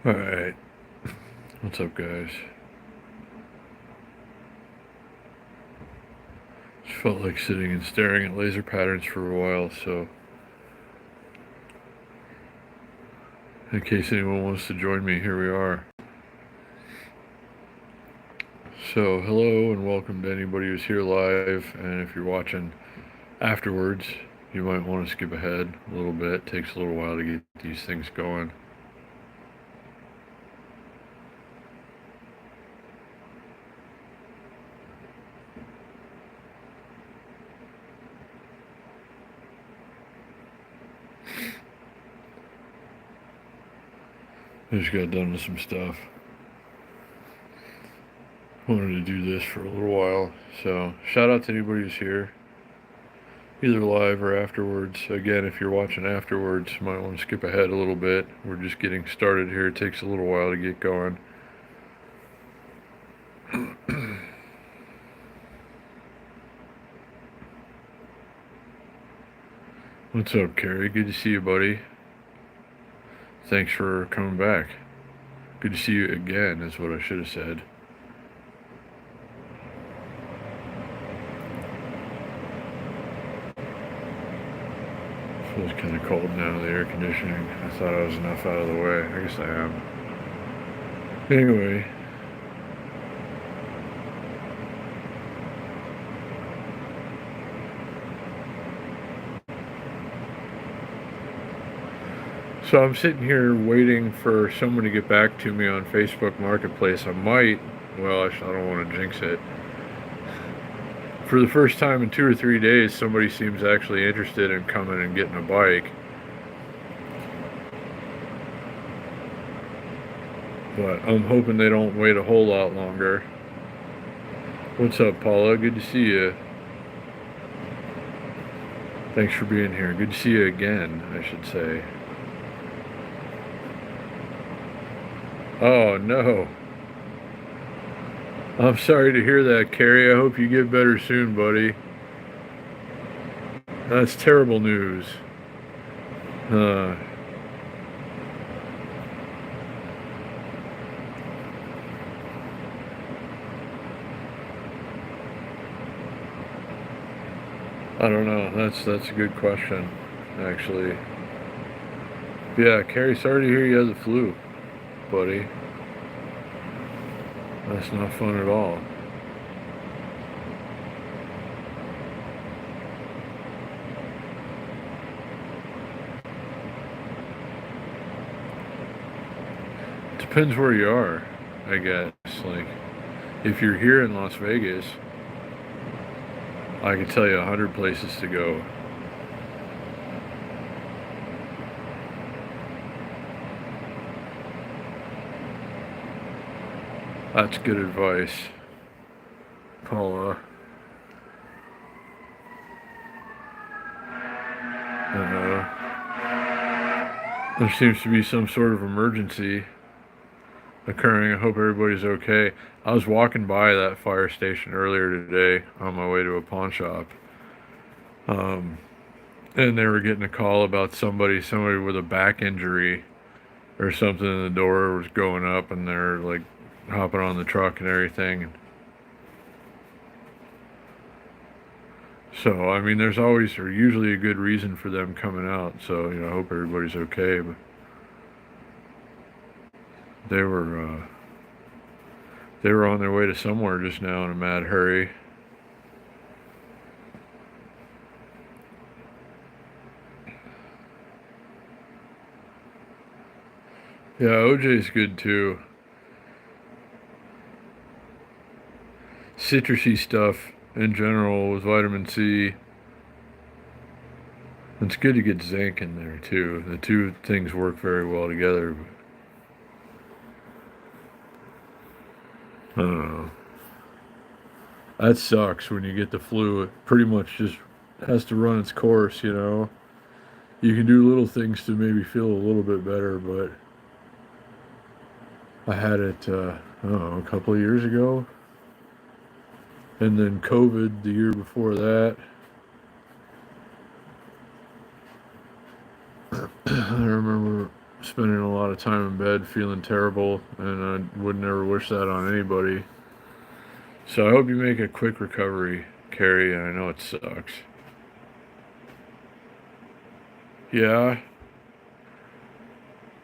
Alright, what's up, guys? Just felt like sitting and staring at laser patterns for a while, so in case anyone wants to join me, here we are. So, hello and welcome to anybody who's here live, and if you're watching afterwards, you might want to skip ahead a little bit. It takes a little while to get these things going. I just got done with some stuff. Wanted to do this for a little while, so shout out to anybody who's here, either live or afterwards. Again, if you're watching afterwards, you might want to skip ahead a little bit. We're just getting started here. It takes a little while to get going. What's up, Carrie? Good to see you, buddy. Thanks for coming back. Good to see you again, is what I should have said. Feels kind of cold now, the air conditioning. I thought I was enough out of the way. I guess I am. Anyway. So I'm sitting here waiting for someone to get back to me on Facebook Marketplace. I might, well, I don't want to jinx it. For the first time in 2 or 3 days, somebody seems actually interested in coming and getting a bike. But I'm hoping they don't wait a whole lot longer. What's up, Paula? Good to see you. Thanks for being here. Good to see you again, I should say. Oh, no. I'm sorry to hear that, Carrie. I hope you get better soon, buddy. That's terrible news. I don't know. That's a good question, actually. Yeah, Carrie, sorry to hear you have the flu, buddy. That's not fun at all. Depends where you are, I guess. Like, if you're here in Las Vegas, I can tell you 100 places to go. That's good advice, Paula. There seems to be some sort of emergency occurring. I hope everybody's okay. I was walking by that fire station earlier today on my way to a pawn shop. And they were getting a call about somebody with a back injury or something, and the door was going up, and they're like hopping on the truck and everything. So, I mean, there's always or usually a good reason for them coming out. So, I hope everybody's okay. But they were on their way to somewhere just now in a mad hurry. Yeah, OJ's good too. Citrusy stuff in general with vitamin C. It's good to get zinc in there too. The two things work very well together. I don't know. That sucks when you get the flu. It pretty much just has to run its course, You can do little things to maybe feel a little bit better, but I had it, I don't know, a couple of years ago. And then COVID the year before that. I remember spending a lot of time in bed feeling terrible, and I would never wish that on anybody. So I hope you make a quick recovery, Carrie. I know it sucks. Yeah,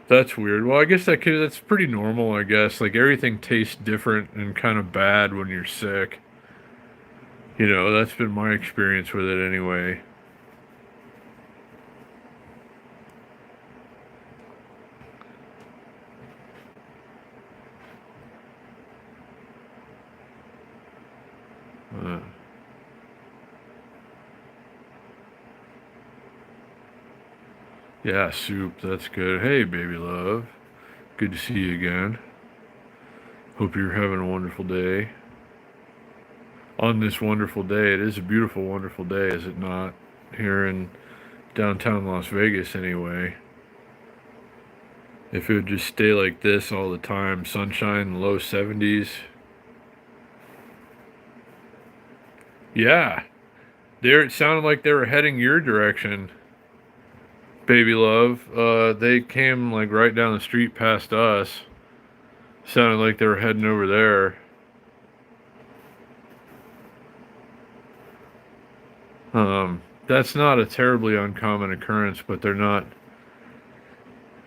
that's weird. Well, I guess that's pretty normal, I guess. Like everything tastes different and kind of bad when you're sick. That's been my experience with it anyway. Uh, yeah, soup, that's good. Hey, baby love. Good to see you again. Hope you're having a wonderful day. On this wonderful day, it is a beautiful, wonderful day, is it not? Here in downtown Las Vegas, anyway. If it would just stay like this all the time, sunshine, low 70s. Yeah, it sounded like they were heading your direction, baby love. They came like right down the street past us. Sounded like they were heading over there. That's not a terribly uncommon occurrence, but they're not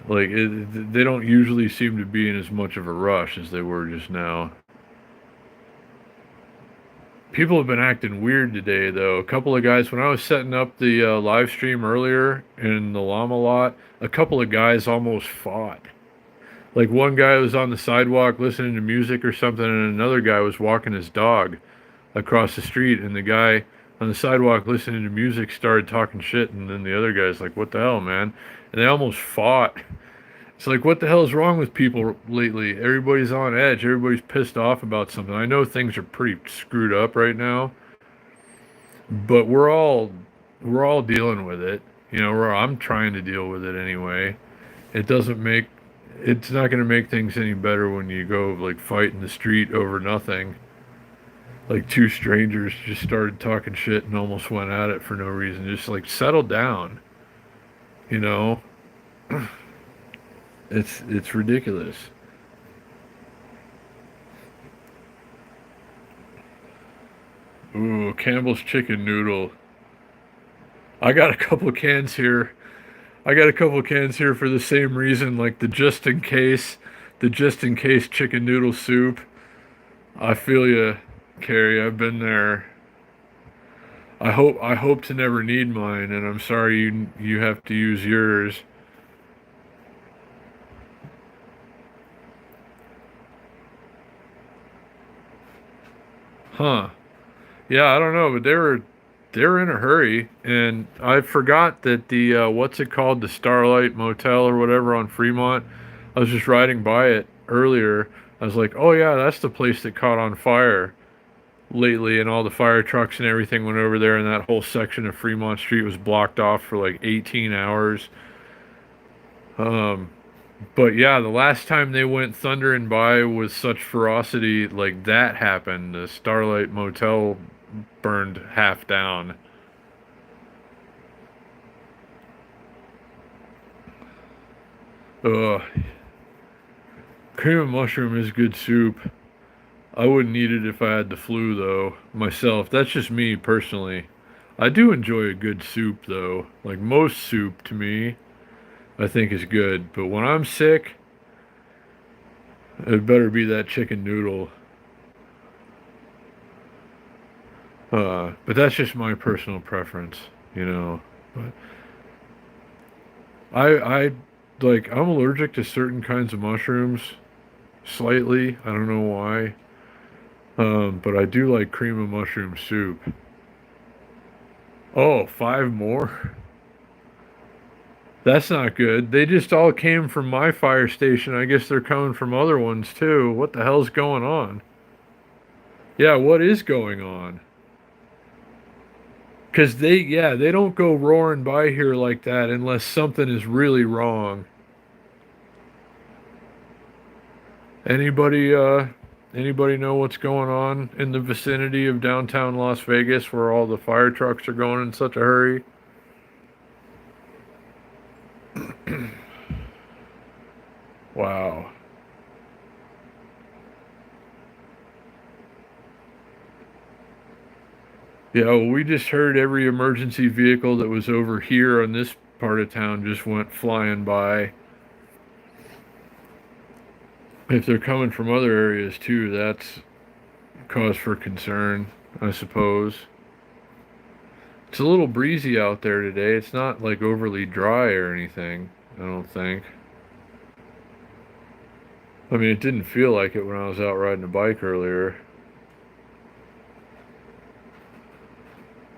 like they don't usually seem to be in as much of a rush as they were just now. People have been acting weird today, though. A couple of guys, when I was setting up the live stream earlier in the llama lot, a couple of guys almost fought. Like one guy was on the sidewalk listening to music or something, and another guy was walking his dog across the street, and the guy on the sidewalk listening to music started talking shit, and then the other guy's like, "What the hell, man?" And they almost fought. It's like, what the hell is wrong with people lately? Everybody's on edge. Everybody's pissed off about something. I know things are pretty screwed up right now, but we're all dealing with it. I'm trying to deal with it anyway. It doesn't make it's not going to make things any better when you go like fight in the street over nothing. Like two strangers just started talking shit and almost went at it for no reason. Just like settle down, you know. It's ridiculous. Ooh, Campbell's chicken noodle. I got a couple cans here. I got a couple cans here for the same reason, like the just in case chicken noodle soup. I feel you, Carrie. I've been there. I hope to never need mine, and I'm sorry you have to use yours. Huh? Yeah, I don't know, but they were in a hurry, and I forgot that the what's it called, the Starlight Motel or whatever on Fremont. I was just riding by it earlier. I was like, oh yeah, that's the place that caught on fire lately, and all the fire trucks and everything went over there, and that whole section of Fremont Street was blocked off for like 18 hours. Um, but yeah, the last time they went thundering by with such ferocity, like that happened. The Starlight Motel burned half down. Ugh. Cream of mushroom is good soup. I wouldn't eat it if I had the flu, though, myself. That's just me, personally. I do enjoy a good soup, though. Like most soup, to me, I think is good. But when I'm sick, it better be that chicken noodle. But that's just my personal preference, you know. But I like, I'm allergic to certain kinds of mushrooms, slightly. I don't know why. But I do like cream of mushroom soup. Oh, five more? That's not good. They just all came from my fire station. I guess they're coming from other ones too. What the hell's going on? Yeah, what is going on? Because they don't go roaring by here like that unless something is really wrong. Anybody, anybody know what's going on in the vicinity of downtown Las Vegas where all the fire trucks are going in such a hurry? Yeah, well, we just heard every emergency vehicle that was over here on this part of town just went flying by. If they're coming from other areas too, that's cause for concern, I suppose. It's a little breezy out there today. It's not like overly dry or anything, I don't think. I mean, it didn't feel like it when I was out riding a bike earlier.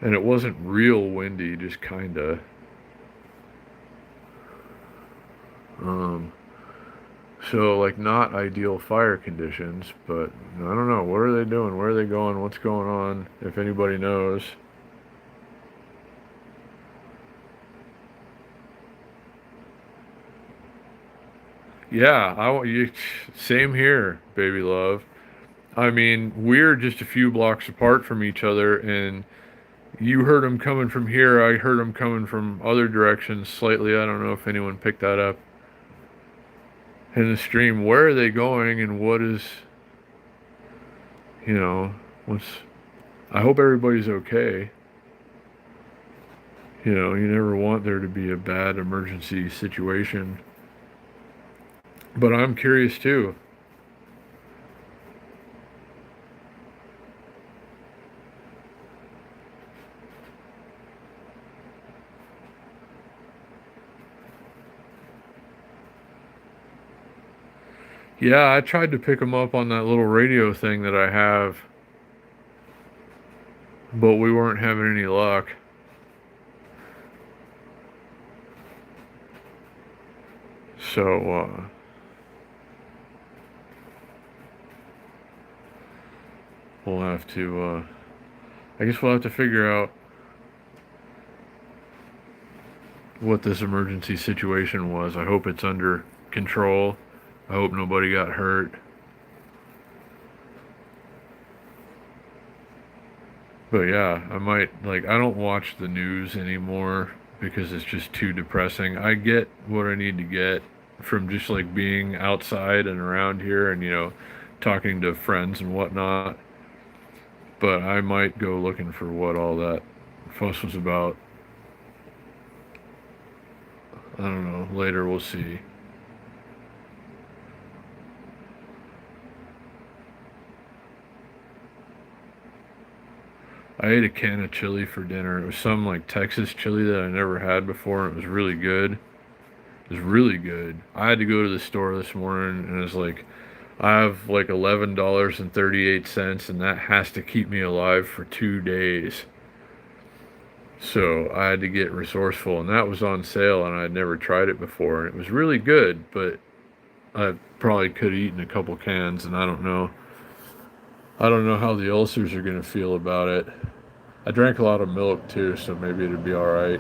And it wasn't real windy, just kinda. Um, so like not ideal fire conditions, but I don't know. What are they doing? Where are they going? What's going on? If anybody knows. Yeah, I want you. Same here, baby love. I mean, we're just a few blocks apart from each other, and you heard them coming from here. I heard them coming from other directions slightly. I don't know if anyone picked that up in the stream. Where are they going, and what is, you know, what's. I hope everybody's okay. You know, you never want there to be a bad emergency situation. But I'm curious too. Yeah, I tried to pick them up on that little radio thing that I have, but we weren't having any luck. So, we'll have to, I guess we'll have to figure out what this emergency situation was. I hope it's under control. I hope nobody got hurt. But yeah, I might, like, I don't watch the news anymore because it's just too depressing. I get what I need to get from just like being outside and around here and, talking to friends and whatnot. But I might go looking for what all that fuss was about. I don't know. Later we'll see. I ate a can of chili for dinner. It was some like Texas chili that I never had before, and it was really good. It was really good. I had to go to the store this morning, and it was like, I have like $11.38, and that has to keep me alive for 2 days. So I had to get resourceful, and that was on sale, and I'd never tried it before, and it was really good, but I probably could have eaten a couple cans, and I don't know. I don't know how the ulcers are going to feel about it. I drank a lot of milk too, so maybe it'd be all right.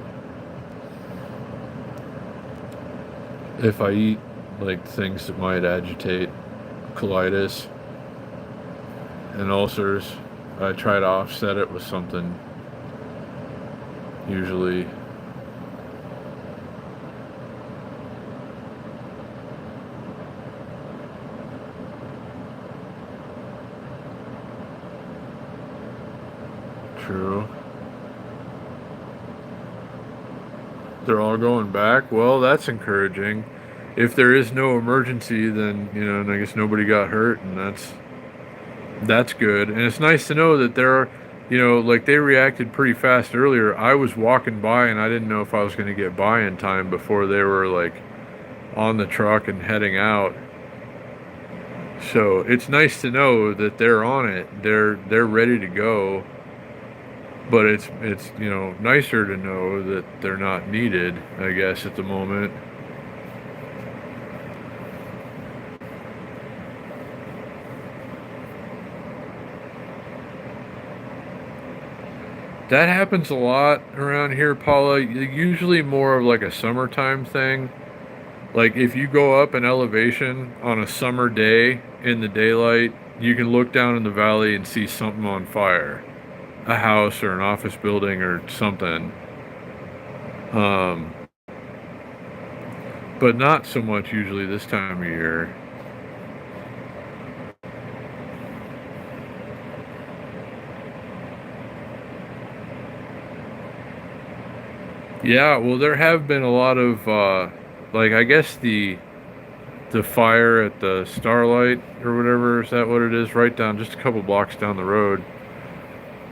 If I eat like things that might agitate colitis and ulcers, I try to offset it with something. Usually, true. They're all going back. Well, that's encouraging. If there is no emergency, then and I guess nobody got hurt, and that's good. And it's nice to know that there are, like they reacted pretty fast earlier. I was walking by and I didn't know if I was going to get by in time before they were like on the truck and heading out. So it's nice to know that they're on it. They're ready to go. But it's nicer to know that they're not needed, I guess, at the moment. That happens a lot around here, Paula. Usually more of like a summertime thing. Like if you go up an elevation on a summer day in the daylight, you can look down in the valley and see something on fire. A house or an office building or something. Um, but not so much usually this time of year. Yeah, well, there have been a lot of like I guess the fire at the Starlight or whatever, is that what it is? Right down just a couple blocks down the road.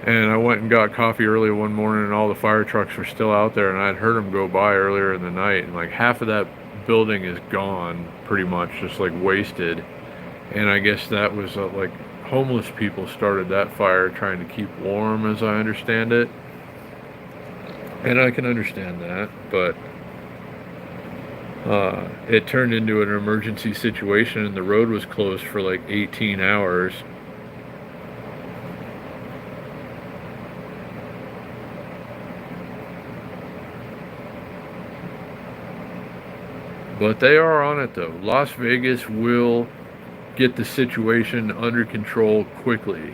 And I went and got coffee early one morning, and all the fire trucks were still out there, and I'd heard them go by earlier in the night, and like half of that building is gone, pretty much, just like wasted. And I guess that was like homeless people started that fire trying to keep warm, as I understand it. And I can understand that, but it turned into an emergency situation, and the road was closed for like 18 hours. But they are on it though. Las Vegas will get the situation under control quickly.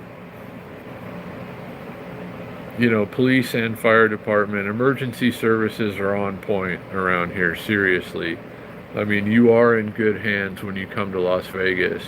You know, police and fire department, emergency services are on point around here, seriously. I mean, you are in good hands when you come to Las Vegas.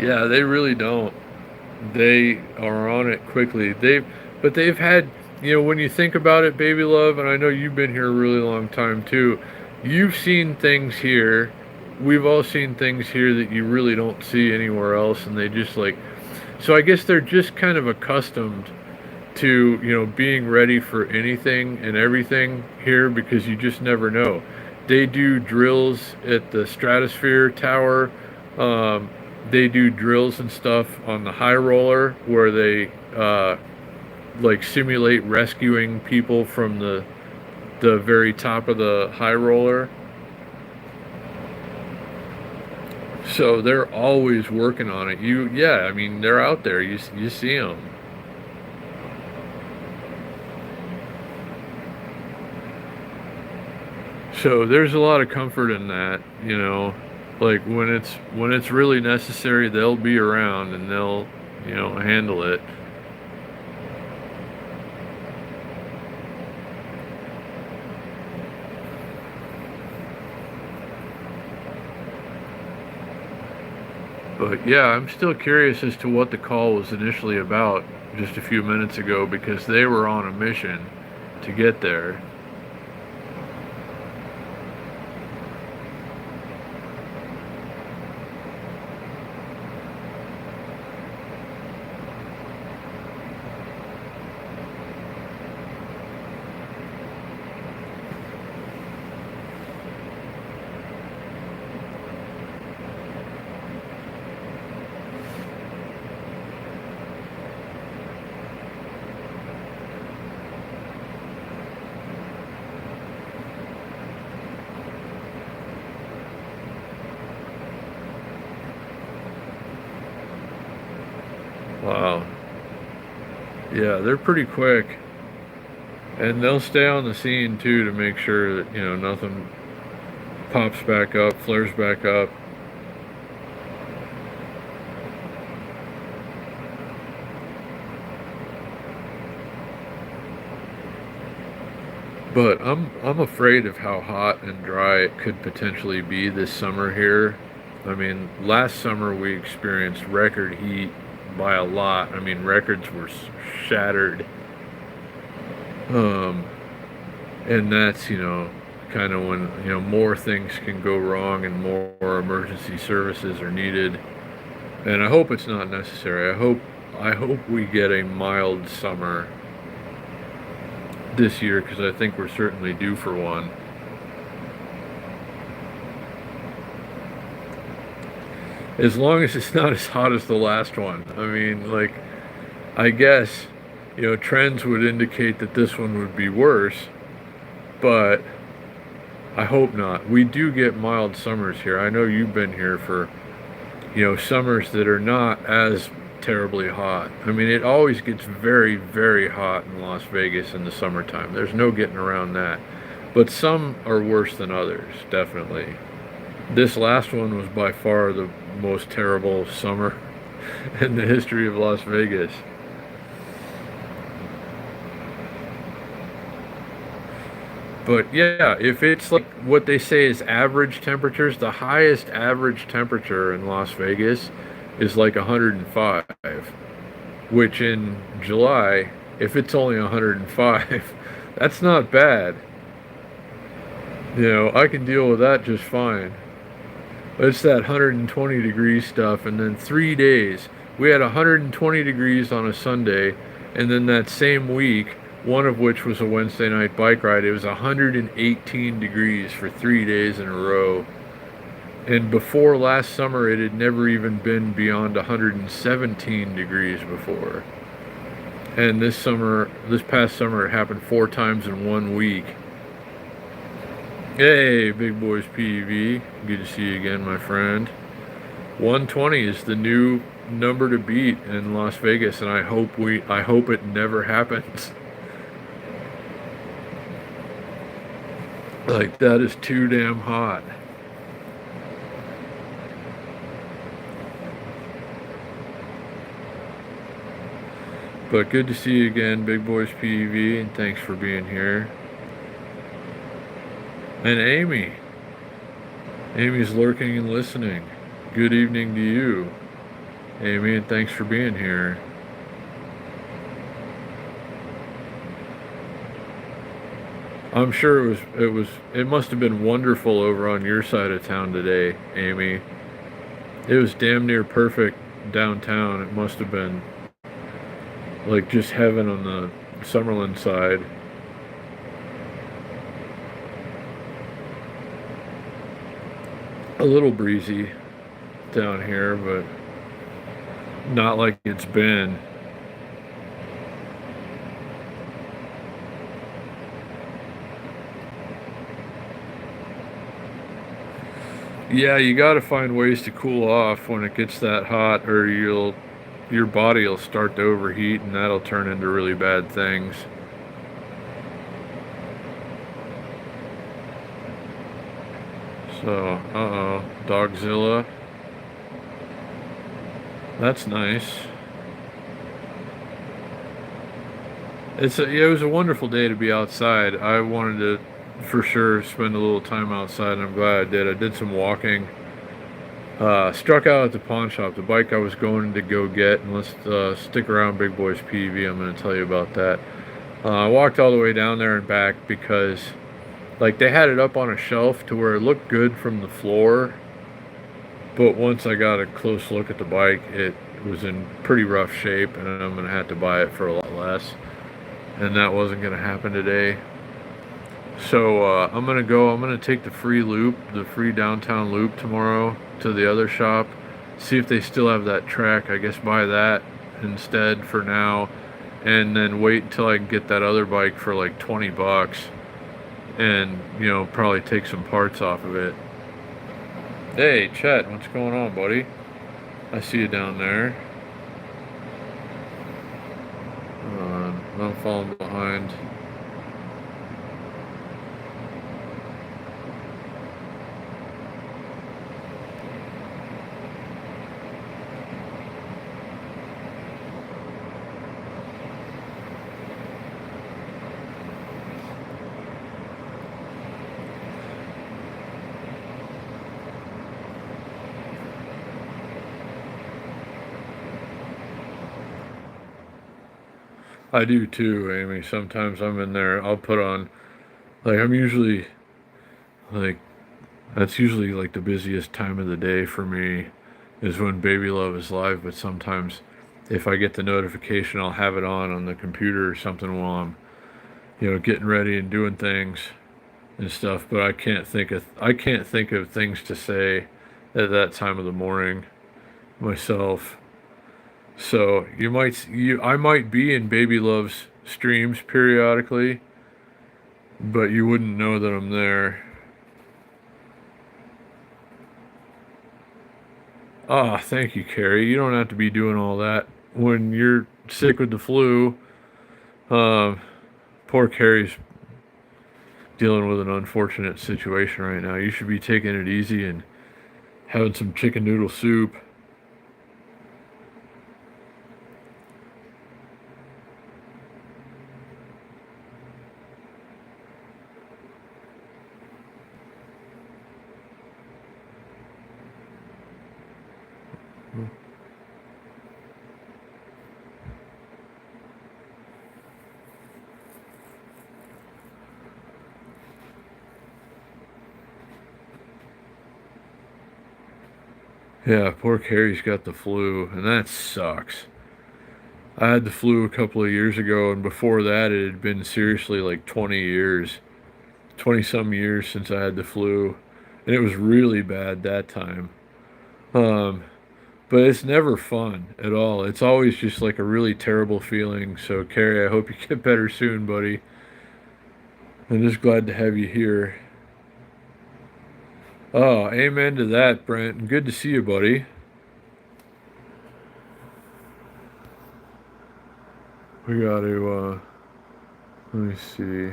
Yeah, they really don't. They are on it quickly. But they've had, you know, when you think about it, baby love, and I know you've been here a really long time too. You've seen things here. We've all seen things here that you really don't see anywhere else, and they just like, so I guess they're just kind of accustomed to, you know, being ready for anything and everything here because you just never know. They do drills at the Stratosphere Tower. Um, they do drills and stuff on the high roller where they like simulate rescuing people from the very top of the high roller. So they're always working on it. Yeah, I mean, they're out there. You see them. So there's a lot of comfort in that, you know. Like when it's really necessary, they'll be around and they'll, you know, handle it. But yeah, I'm still curious as to what the call was initially about just a few minutes ago because they were on a mission to get there. Wow. Yeah, they're pretty quick. And they'll stay on the scene too to make sure that, you know, nothing pops back up, flares back up. But I'm afraid of how hot and dry it could potentially be this summer here. I mean, last summer we experienced record heat by a lot. I mean, records were shattered. Um, and that's, you know, kind of when, you know, more things can go wrong and more emergency services are needed. And I hope it's not necessary. I hope we get a mild summer this year because I think we're certainly due for one. As long as it's not as hot as the last one. I mean, like, I guess, you know, trends would indicate that this one would be worse, but I hope not. We do get mild summers here. I know you've been here for, you know, summers that are not as terribly hot. I mean, it always gets very, very hot in Las Vegas in the summertime. There's no getting around that. But some are worse than others, definitely. This last one was by far the most terrible summer in the history of Las Vegas. But yeah, if it's like what they say is average temperatures, the highest average temperature in Las Vegas is like 105, which in July, if it's only 105, that's not bad. I can deal with that just fine. It's that 120 degree stuff, and then 3 days. We had 120 degrees on a Sunday, and then that same week, one of which was a Wednesday night bike ride, it was 118 degrees for 3 days in a row. And before last summer, it had never even been beyond 117 degrees before. And this past summer, it happened 4 times in 1 week. Hey, Big Boys PEV. Good to see you again, my friend. 120 is the new number to beat in Las Vegas, and I hope it never happens. Like, that is too damn hot. But good to see you again, Big Boys PEV, and thanks for being here. And Amy. Amy's lurking and listening. Good evening to you, Amy, and thanks for being here. I'm sure it must have been wonderful over on your side of town today, Amy. It was damn near perfect downtown. It must have been like just heaven on the Summerlin side. A little breezy down here, but not like it's been. Yeah, you got to find ways to cool off when it gets that hot, or your body will start to overheat, and that'll turn into really bad things. So, Dogzilla. That's nice. It was a wonderful day to be outside. I wanted to, for sure, spend a little time outside, and I'm glad I did. I did some walking. Struck out at the pawn shop. The bike I was going to go get, and let's stick around, Big Boys PV. I'm going to tell you about that. I walked all the way down there and back because, like, they had it up on a shelf to where it looked good from the floor, but once I got a close look at the bike, it was in pretty rough shape, and I'm going to have to buy it for a lot less, and that wasn't going to happen today. So I'm going to take the free loop, the free downtown loop tomorrow to the other shop, see if they still have that track. I guess buy that instead for now, and then wait until I can get that other bike for like $20 and, probably take some parts off of it. Hey, Chet, what's going on, buddy? I see you down there. I'm falling behind. I do too, Amy. Sometimes I'm in there, I'll put on, like, I'm usually, like, that's usually like the busiest time of the day for me is when Baby Love is live, but sometimes if I get the notification, I'll have it on the computer or something while I'm, getting ready and doing things and stuff, but I can't think of things to say at that time of the morning myself. So I might be in Baby Love's streams periodically, but you wouldn't know that I'm there. Ah, thank you, Carrie. You don't have to be doing all that when you're sick with the flu. Poor Carrie's dealing with an unfortunate situation right now. You should be taking it easy and having some chicken noodle soup. Yeah, poor Carrie's got the flu, and that sucks. I had the flu a couple of years ago, and before that, it had been seriously like 20 years, 20 some years since I had the flu, and it was really bad that time. Um, but it's never fun at all. It's always just like a really terrible feeling. So, Carrie, I hope you get better soon, buddy. I'm just glad to have you here. Oh, amen to that, Brent. Good to see you, buddy. We got to, let me see.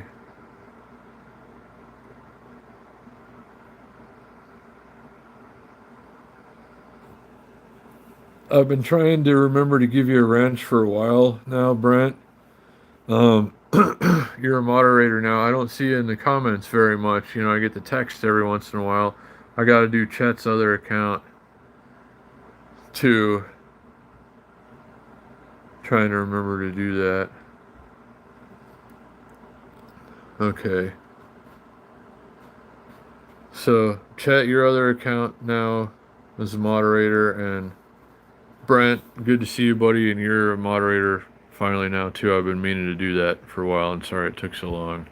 I've been trying to remember to give you a wrench for a while now, Brent. Um, you're a moderator now. I don't see you in the comments very much. You know, I get the text every once in a while. I got to do Chet's other account too. Trying to remember to do that. Okay. So, Chet, your other account now as a moderator, and Brent, good to see you, buddy, and you're a moderator finally now too. I've been meaning to do that for a while, and sorry it took so long.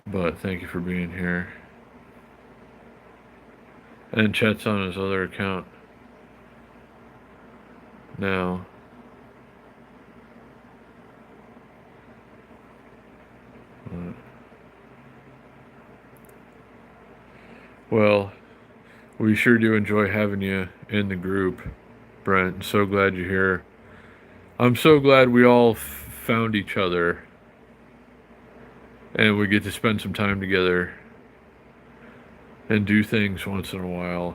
But thank you for being here. And Chet's on his other account now. Well, we sure do enjoy having you in the group, Brent. So glad you're here. I'm so glad we all found each other and we get to spend some time together and do things once in a while.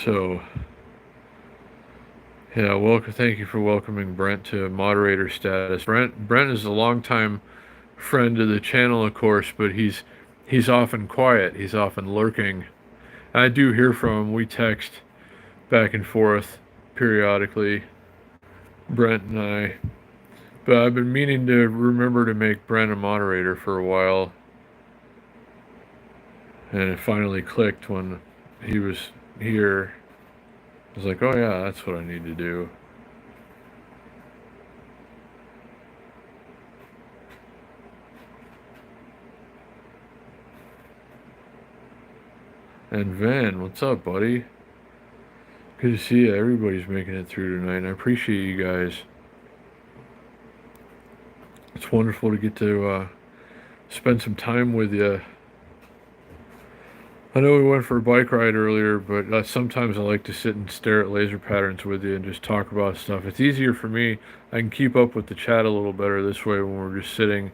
So, yeah, welcome. Thank you for welcoming Brent to moderator status. Brent is a longtime friend of the channel, of course, but he's often quiet. He's often lurking. I do hear from him. We text back and forth periodically, Brent and I. But I've been meaning to remember to make Brent a moderator for a while. And it finally clicked when he was here. I was like, oh yeah, that's what I need to do. And Van, what's up, buddy? Good to see you. Everybody's making it through tonight, and I appreciate you guys. It's wonderful to get to spend some time with you. I know we went for a bike ride earlier, but sometimes I like to sit and stare at laser patterns with you and just talk about stuff. It's easier for me. I can keep up with the chat a little better this way when we're just sitting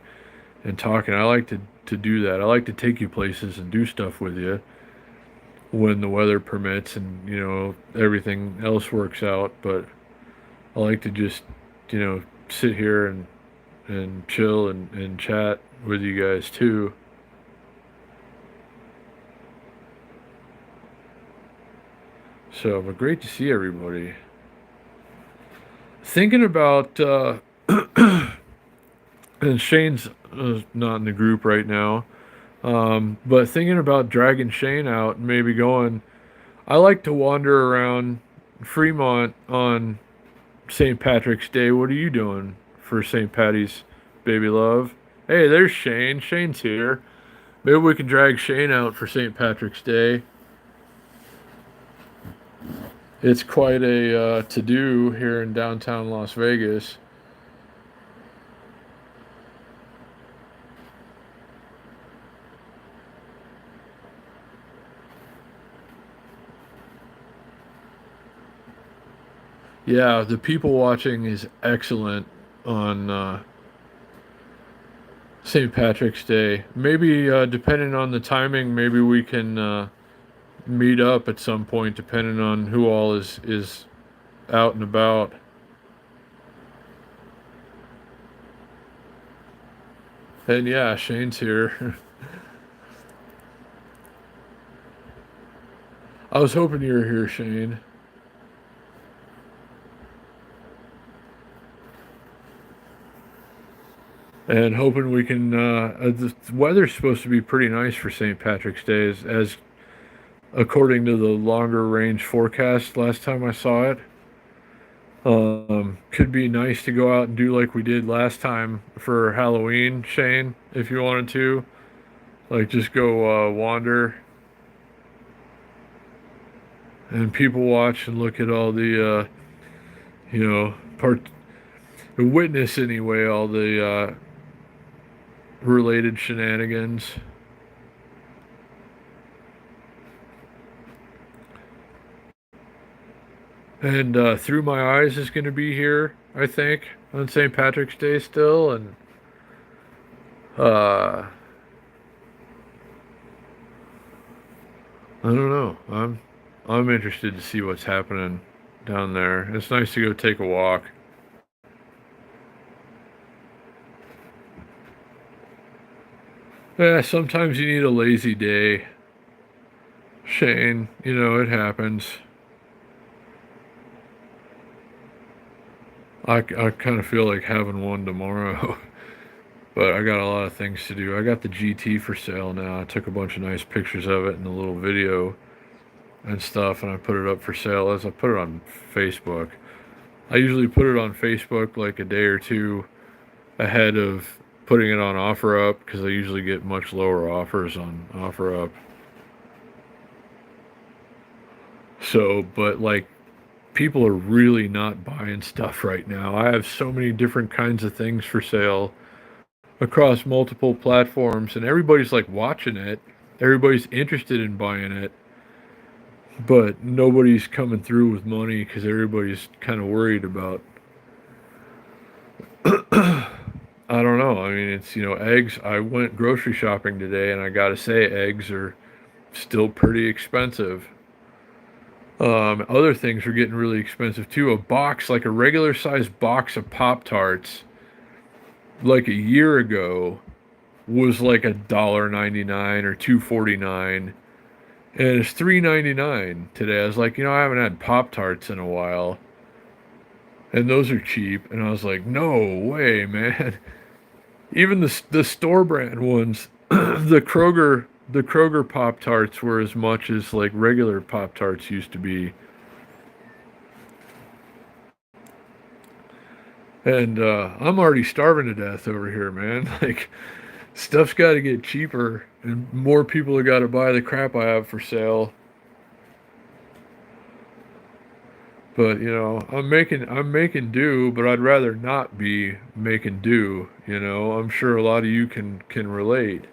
and talking. I like to do that. I like to take you places and do stuff with you when the weather permits and, you know, everything else works out. But I like to just, you know, sit here and chill and chat with you guys too. So, but great to see everybody. Thinking about, and Shane's not in the group right now, but thinking about dragging Shane out and maybe going. I like to wander around Fremont on St. Patrick's Day. What are you doing for St. Patty's, baby love? Hey, there's Shane. Shane's here. Maybe we can drag Shane out for St. Patrick's Day. It's quite a to-do here in downtown Las Vegas. Yeah, the people watching is excellent on St. Patrick's Day. Maybe depending on the timing, maybe we can meet up at some point, depending on who all is out and about. And yeah, Shane's here. I was hoping you were here, Shane, and hoping we can. The weather's supposed to be pretty nice for St. Patrick's Day, as according to the longer range forecast last time I saw it. Could be nice to go out and do like we did last time for Halloween, Shane, if you wanted to. Like just go wander and people watch and look at all the part witness anyway all the related shenanigans. And Through My Eyes is going to be here, I think, on St. Patrick's Day still, and uh, I don't know. I'm interested to see what's happening down there. It's nice to go take a walk. Yeah, sometimes you need a lazy day, Shane. You know, it happens. I kind of feel like having one tomorrow, but I got a lot of things to do. I got the GT for sale now. I took a bunch of nice pictures of it in a little video and stuff, and I put it up for sale as I put it on Facebook. I usually put it on Facebook like a day or two ahead of putting it on OfferUp because I usually get much lower offers on OfferUp. So, but like people are really not buying stuff right now. I have so many different kinds of things for sale across multiple platforms, and everybody's like watching it. Everybody's interested in buying it, but nobody's coming through with money because everybody's kind of worried about. I don't know. I mean, it's, eggs. I went grocery shopping today, and I gotta say, eggs are still pretty expensive. Other things are getting really expensive too. A box, like a regular sized box of Pop Tarts, like a year ago, was like $1.99 or $2.49, and it's $3.99 today. I was like, I haven't had Pop Tarts in a while, and those are cheap. And I was like, no way, man. Even the store brand ones, the Kroger Pop Tarts were as much as like regular Pop Tarts used to be. And I'm already starving to death over here, man. Like, stuff's got to get cheaper, and more people have got to buy the crap I have for sale. But I'm making do, but I'd rather not be making do. I'm sure a lot of you can relate.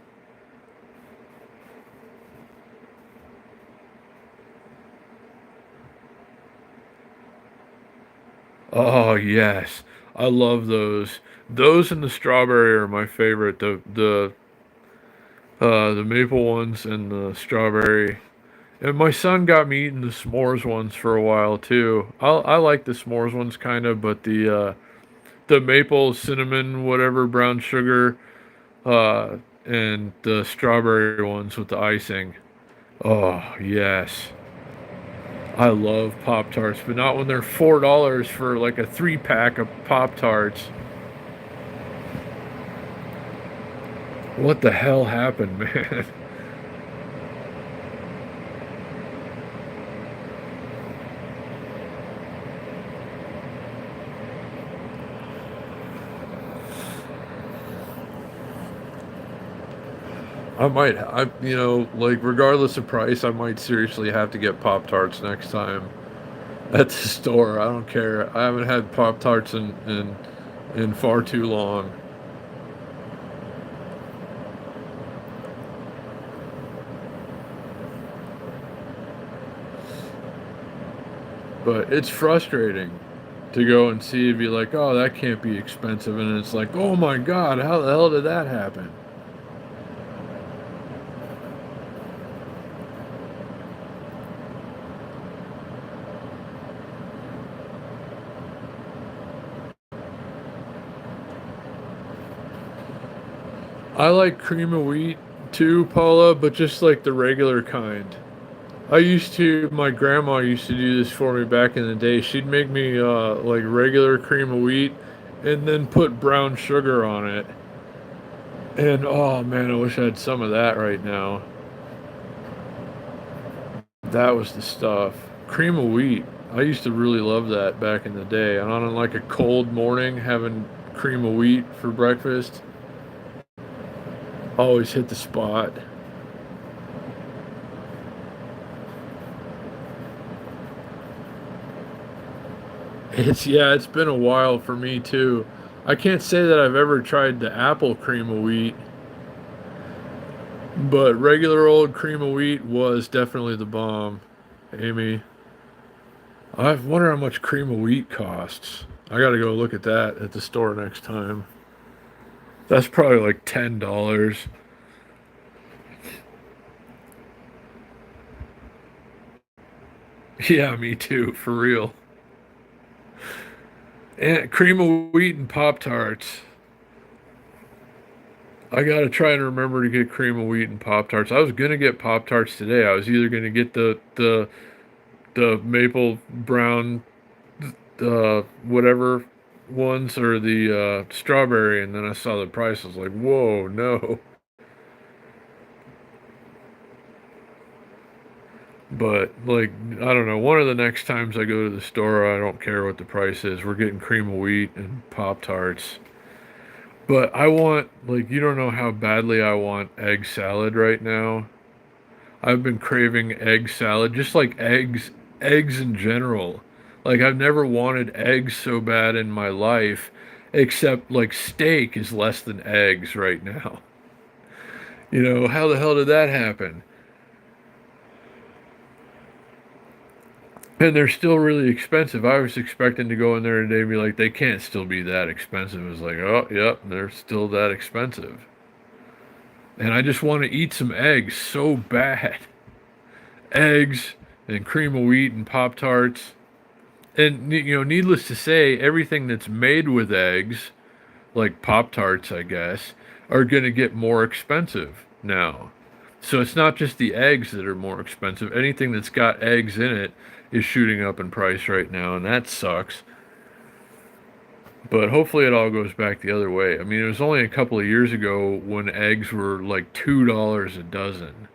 Oh yes, I love those. Those and the strawberry are my favorite. The maple ones and the strawberry. And my son got me eating the s'mores ones for a while too. I like the s'mores ones kind of, but the maple, cinnamon, whatever, brown sugar, uh, and the strawberry ones with the icing. Oh yes, I love Pop Tarts, but not when they're $4 for like a 3 pack of Pop Tarts. What the hell happened, man? like regardless of price, I might seriously have to get Pop Tarts next time at the store. I don't care. I haven't had Pop Tarts in far too long. But it's frustrating. to go and see and be like, oh, that can't be expensive. And it's like, oh my God, how the hell did that happen? I like cream of wheat too, Paula, but just like the regular kind. My grandma used to do this for me back in the day. She'd make me like regular cream of wheat and then put brown sugar on it. And oh man, I wish I had some of that right now. That was the stuff. Cream of wheat. I used to really love that back in the day. And on like a cold morning, having cream of wheat for breakfast always hit the spot. It's been a while for me too. I can't say that I've ever tried the apple cream of wheat, but regular old cream of wheat was definitely the bomb, Amy. I wonder how much cream of wheat costs. I gotta go look at that at the store next time. That's probably like $10. Yeah, me too, for real. And cream of wheat and Pop Tarts. I gotta try and remember to get cream of wheat and Pop Tarts. I was gonna get Pop Tarts today. I was either gonna get the maple brown whatever ones or the strawberry, and then I saw the price. I was like, whoa, no. But like, I don't know. One of the next times I go to the store, I don't care what the price is. We're getting cream of wheat and Pop Tarts. But I want, like, you don't know how badly I want egg salad right now. I've been craving egg salad, just like eggs in general. Like, I've never wanted eggs so bad in my life, except like steak is less than eggs right now. You know, how the hell did that happen? And they're still really expensive. I was expecting to go in there today and be like, they can't still be that expensive. It was like, oh, yep, they're still that expensive. And I just want to eat some eggs so bad. Eggs and cream of wheat and Pop Tarts. And, you know, needless to say, everything that's made with eggs, like Pop Tarts, I guess, are going to get more expensive now. So it's not just the eggs that are more expensive. Anything that's got eggs in it is shooting up in price right now, and that sucks. But hopefully it all goes back the other way. I mean, it was only a couple of years ago when eggs were like $2 a dozen.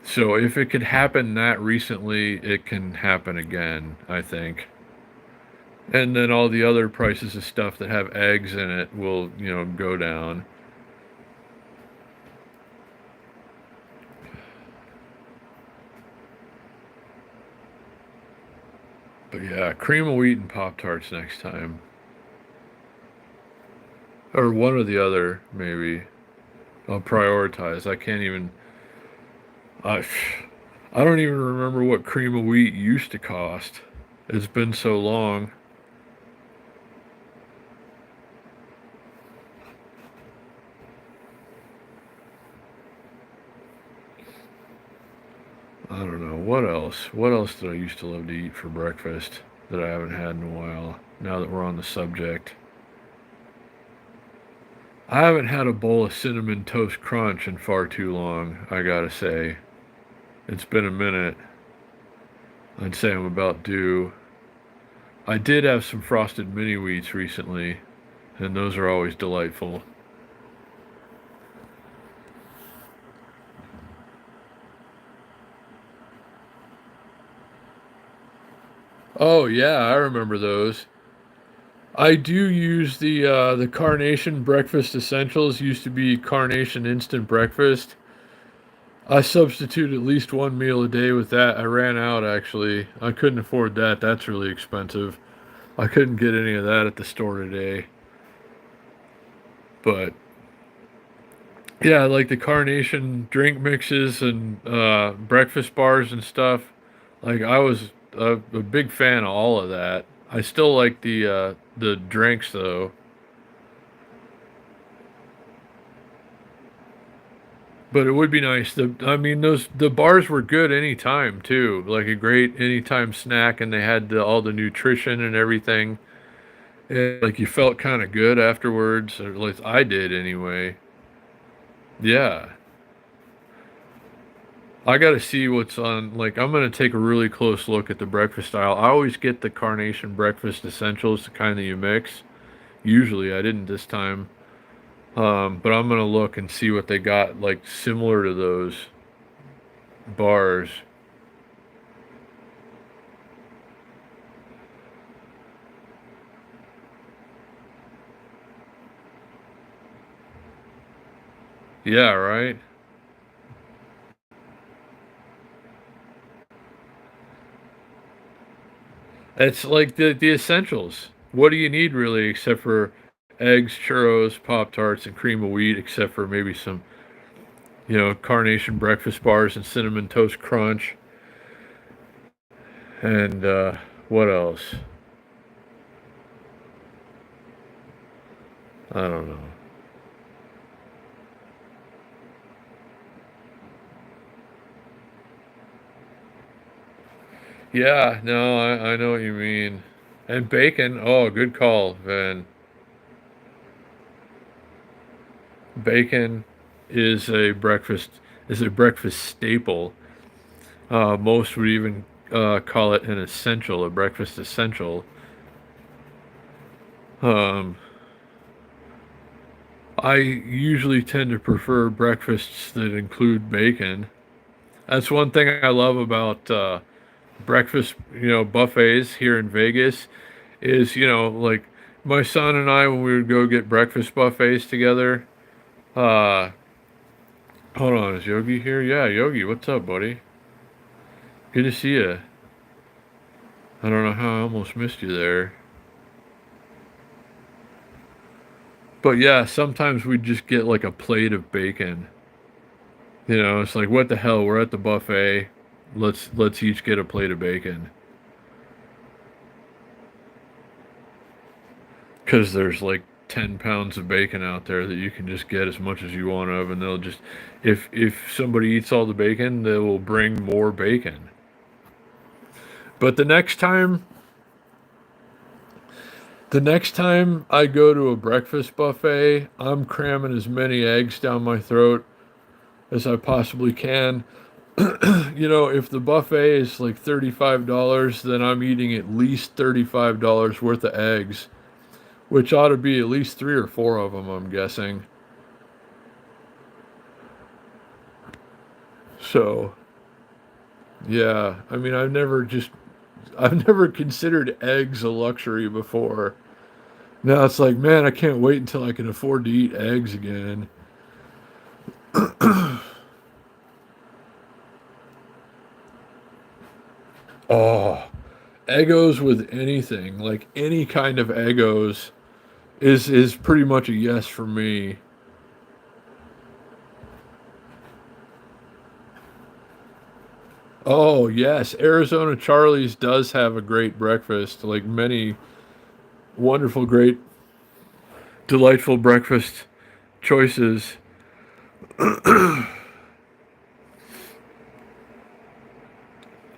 So if it could happen that recently, it can happen again, I think. And then all the other prices of stuff that have eggs in it will, you know, go down. But yeah, cream of wheat and Pop Tarts next time. Or one or the other, maybe. I'll prioritize. I, I don't even remember what cream of wheat used to cost. It's been so long. I don't know. What else? What else did I used to love to eat for breakfast that I haven't had in a while, now that we're on the subject? I haven't had a bowl of cinnamon toast crunch in far too long, I gotta say. It's been a minute. I'd say I'm about due. I did have some frosted mini wheats recently, and those are always delightful. Oh yeah, I remember those. I do use the Carnation Breakfast Essentials. Used to be Carnation Instant Breakfast. I substitute at least one meal a day with that. I ran out actually. I couldn't afford that. That's really expensive. I couldn't get any of that at the store today. But yeah, like the Carnation drink mixes and breakfast bars and stuff. Like I was a big fan of all of that. I still like the drinks though. But it would be nice. I mean, the bars were good anytime too. Like a great anytime snack, and they had all the nutrition and everything. And, like you felt kind of good afterwards, or at least I did anyway. Yeah, I got to see what's on. Like I'm gonna take a really close look at the breakfast aisle. I always get the Carnation Breakfast Essentials, the kind that you mix. Usually, I didn't this time. But I'm gonna look and see what they got like similar to those bars. Yeah, right. It's like the essentials. What do you need really except for eggs, churros, Pop Tarts, and cream of wheat, except for maybe some, Carnation breakfast bars and cinnamon toast crunch, and what else? I don't know. Yeah, no, I know what you mean. And bacon. Oh, good call, Van. Bacon is a breakfast staple. Most would even call it an essential, a breakfast essential. Um, I usually tend to prefer breakfasts that include bacon. That's one thing I love about breakfast, buffets here in Vegas is, like my son and I, when we would go get breakfast buffets together. Uh, Hold on, is Yogi here? Yeah, Yogi, what's up, buddy? Good to see you. I don't know how I almost missed you there. But yeah, sometimes we just get like a plate of bacon. It's like what the hell? We're at the buffet. Let's each get a plate of bacon. Because there's like 10 pounds of bacon out there that you can just get as much as you want of, and they'll just, if somebody eats all the bacon, they will bring more bacon. But the next time I go to a breakfast buffet, I'm cramming as many eggs down my throat as I possibly can. If the buffet is like $35, then I'm eating at least $35 worth of eggs, which ought to be at least three or four of them, I'm guessing. So, yeah, I mean, I've never considered eggs a luxury before. Now it's like, man, I can't wait until I can afford to eat eggs again. Oh, Eggos with anything, like any kind of Eggos, is pretty much a yes for me. Oh yes, Arizona Charlie's does have a great breakfast, like many wonderful, great, delightful breakfast choices.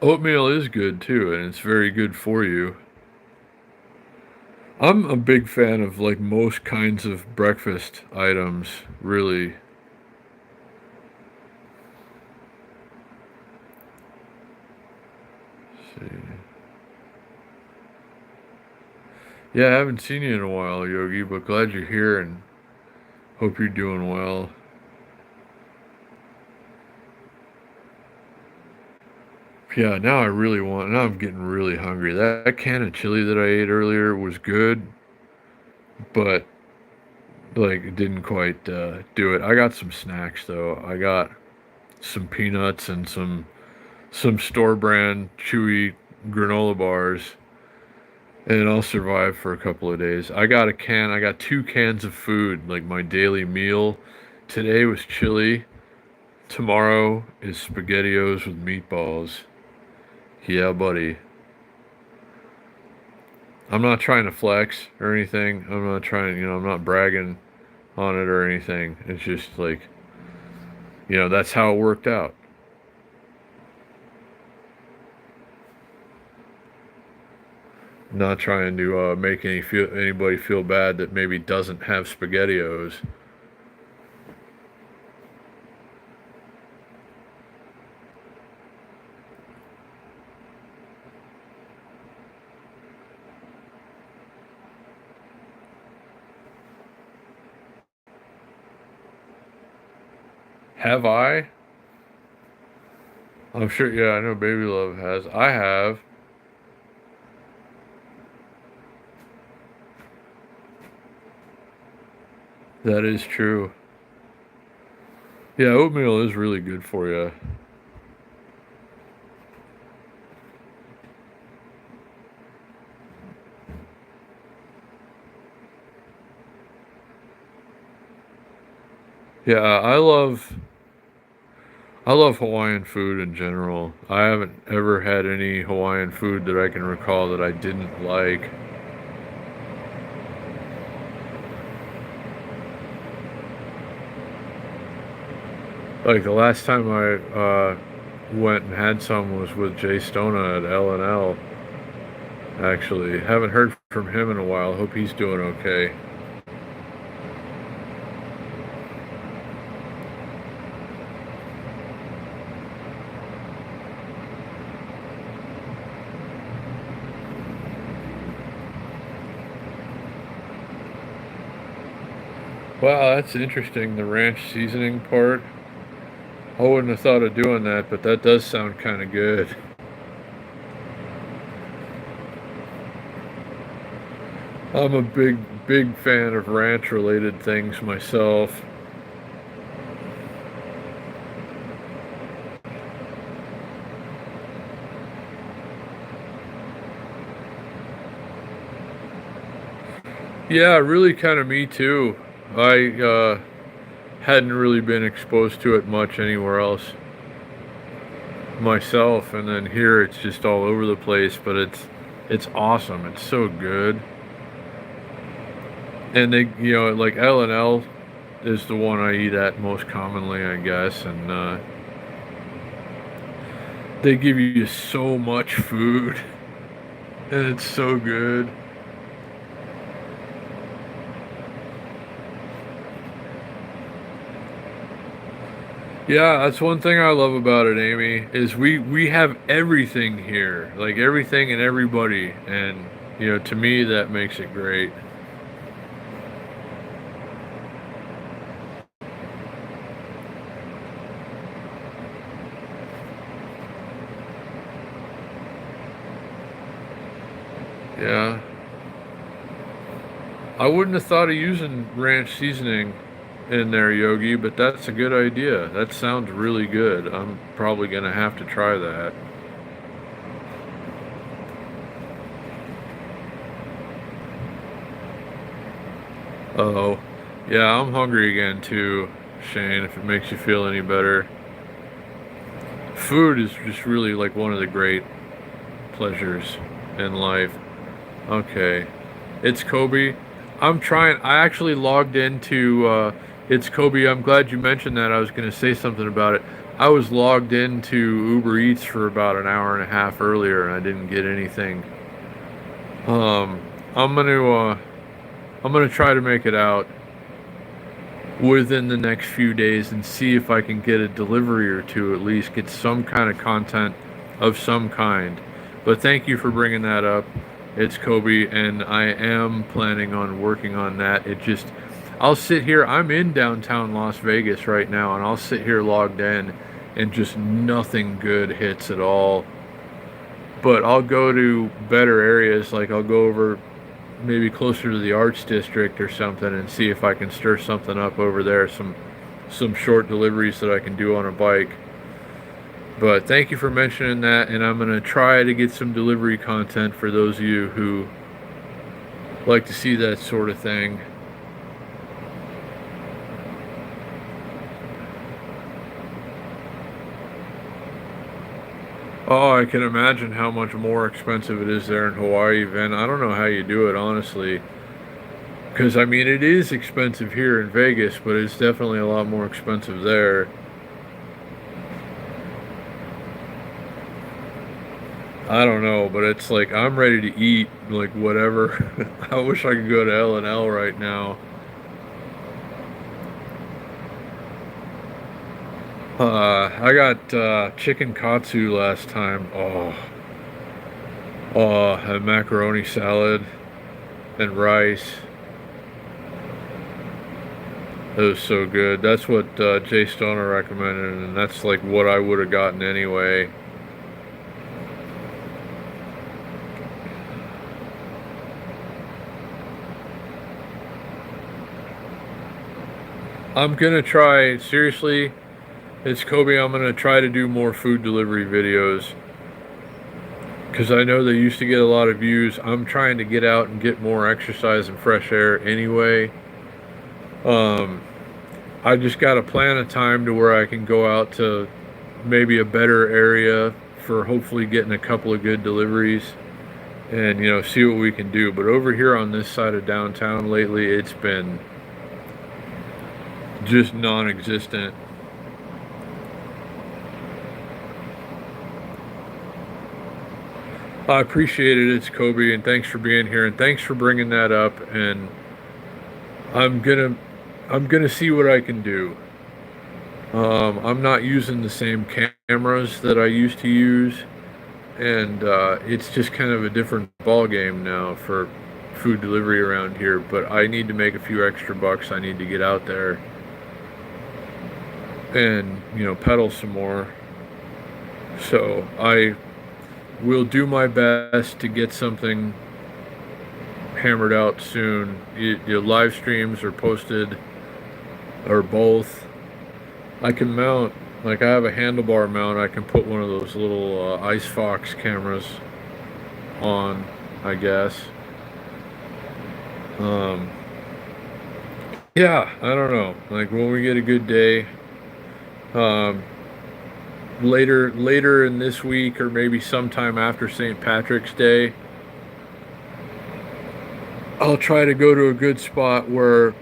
Oatmeal is good too, and it's very good for you. I'm a big fan of like most kinds of breakfast items, really. Let's see. Yeah, I haven't seen you in a while, Yogi, but glad you're here and hope you're doing well. Yeah, now I'm getting really hungry. That can of chili that I ate earlier was good, but like it didn't quite do it. I got some snacks though. I got some peanuts and some store brand chewy granola bars, and I'll survive for a couple of days. I got two cans of food, like my daily meal. Today was chili. Tomorrow is SpaghettiOs with meatballs. Yeah, buddy. I'm not trying to flex or anything. I'm not trying, I'm not bragging on it or anything. It's just like, that's how it worked out. Not trying to make anybody feel bad that maybe doesn't have SpaghettiOs. Have I? I'm sure. Yeah, I know Baby Love has. I have. That is true. Yeah, oatmeal is really good for you. Yeah, I love Hawaiian food in general. I haven't ever had any Hawaiian food that I can recall that I didn't like. Like the last time I went and had some was with Jay Stona at L&L. Actually, haven't heard from him in a while. Hope he's doing okay. Wow, that's interesting. The ranch seasoning part. I wouldn't have thought of doing that, but that does sound kind of good. I'm a big fan of ranch related things myself. Yeah, really kind of me too. I hadn't really been exposed to it much anywhere else myself, and then here it's just all over the place, but it's awesome. It's so good. And they, like L&L is the one I eat at most commonly, I guess, and they give you so much food, and it's so good. Yeah, that's one thing I love about it, Amy, is we have everything here, like everything and everybody, and to me that makes it great. Yeah, I wouldn't have thought of using ranch seasoning in there, Yogi, but that's a good idea. That sounds really good. I'm probably gonna have to try that. Oh, yeah, I'm hungry again too, Shane. If it makes you feel any better, food is just really like one of the great pleasures in life. Okay, it's Kobe. I'm trying. I actually logged into It's Kobe. I'm glad you mentioned that. I was going to say something about it. I was logged into Uber Eats for about an hour and a half earlier, and I didn't get anything. Um, I'm gonna try to make it out within the next few days and see if I can get a delivery or two, at least get some kind of content of some kind. But thank you for bringing that up. It's Kobe, and I am planning on working on that. I'll sit here. I'm in downtown Las Vegas right now, and I'll sit here logged in, and just nothing good hits at all. But I'll go to better areas, like I'll go over maybe closer to the Arts District or something, and see if I can stir something up over there. Some short deliveries that I can do on a bike. But thank you for mentioning that, and I'm gonna try to get some delivery content for those of you who like to see that sort of thing. Oh, I can imagine how much more expensive it is there in Hawaii, Vin. I don't know how you do it, honestly. Because, I mean, it is expensive here in Vegas, but it's definitely a lot more expensive there. I don't know, but it's like I'm ready to eat, like whatever. I wish I could go to L&L right now. I got chicken katsu last time. And macaroni salad and rice. It was so good. That's what Jay Stoner recommended, and that's like what I would have gotten anyway. I'm gonna try, seriously, it's Kobe. I'm gonna try to do more food delivery videos because I know they used to get a lot of views. I'm trying to get out and get more exercise and fresh air anyway. Um, I just got to plan a time to where I can go out to maybe a better area for hopefully getting a couple of good deliveries and, you know, see what we can do. But over here on this side of downtown lately, it's been just non-existent. I appreciate it. It's Kobe, and thanks for being here, and thanks for bringing that up. And I'm gonna, I'm gonna see what I can do. I'm not using the same cameras that I used to use, and it's just kind of a different ball game now for food delivery around here. But I need to make a few extra bucks. I need to get out there and, you know, pedal some more. So I will do my best to get something hammered out soon. Your live streams are posted, or both. I can mount, like I have a handlebar mount. I can put one of those little Ice Fox cameras on, I guess. Um, yeah, I don't know. Like when we get a good day, um, later in this week or maybe sometime after St. Patrick's Day, I'll try to go to a good spot where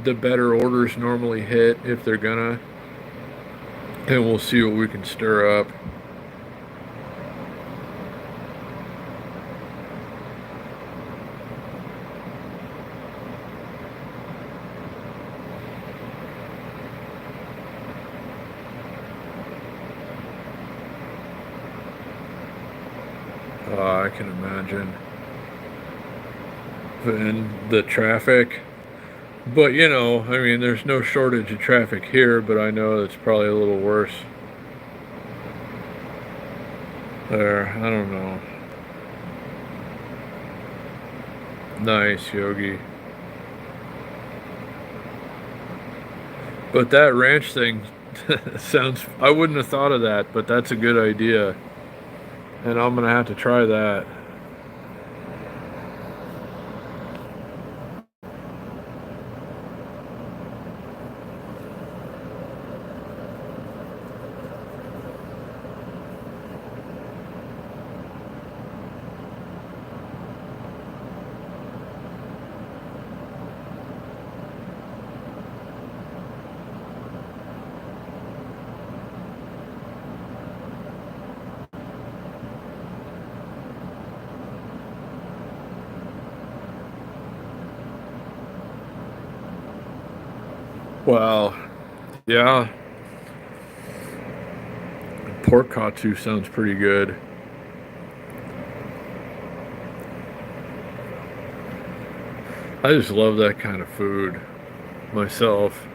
the better orders normally hit if they're gonna, and we'll see what we can stir up. I can imagine. And the traffic. But, you know, I mean, there's no shortage of traffic here, but I know it's probably a little worse there. I don't know. Nice, Yogi. But that ranch thing sounds, I wouldn't have thought of that, but that's a good idea. And I'm gonna have to try that. Wow. Yeah. Pork katsu sounds pretty good. I just love that kind of food myself.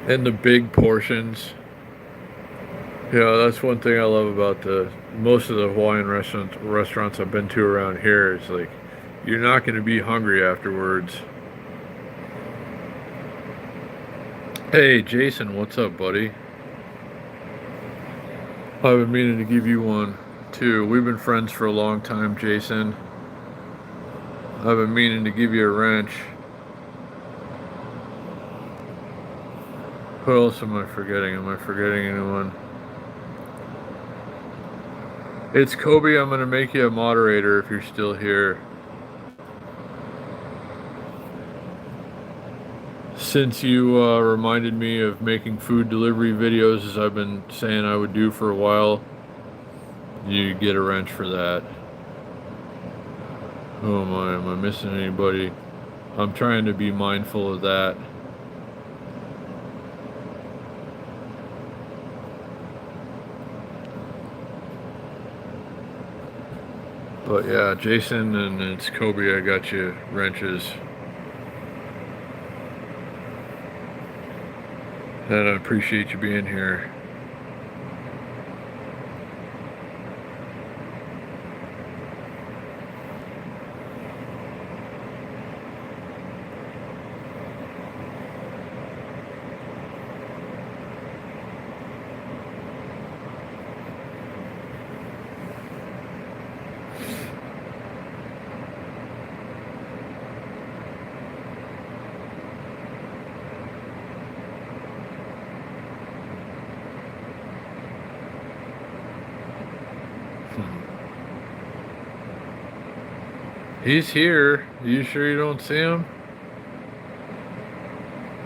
And the big portions. Yeah, that's one thing I love about the most of the Hawaiian restaurants I've been to around here. It's like you're not going to be hungry afterwards. Hey, Jason, what's up, buddy? I've been meaning to give you one too. We've been friends for a long time, Jason. I've been meaning to give you a wrench. Who else am I forgetting? Am I forgetting anyone? It's Kobe. I'm going to make you a moderator if you're still here. Since you reminded me of making food delivery videos, as I've been saying I would do for a while, you get a wrench for that. Oh my, am I missing anybody? I'm trying to be mindful of that. But yeah, Jason and it's Kobe, I got you wrenches. And I appreciate you being here. He's here. You sure you don't see him?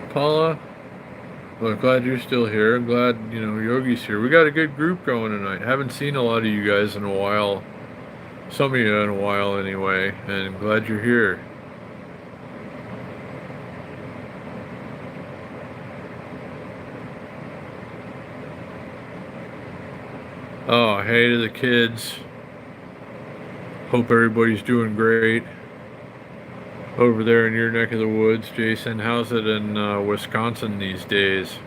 Paula? Well, I'm glad you're still here. I'm glad, Yogi's here. We got a good group going tonight. Haven't seen a lot of you guys in a while. Some of you in a while anyway. And I'm glad you're here. Oh, hey to the kids. Hope everybody's doing great over there in your neck of the woods. Jason, how's it in Wisconsin these days?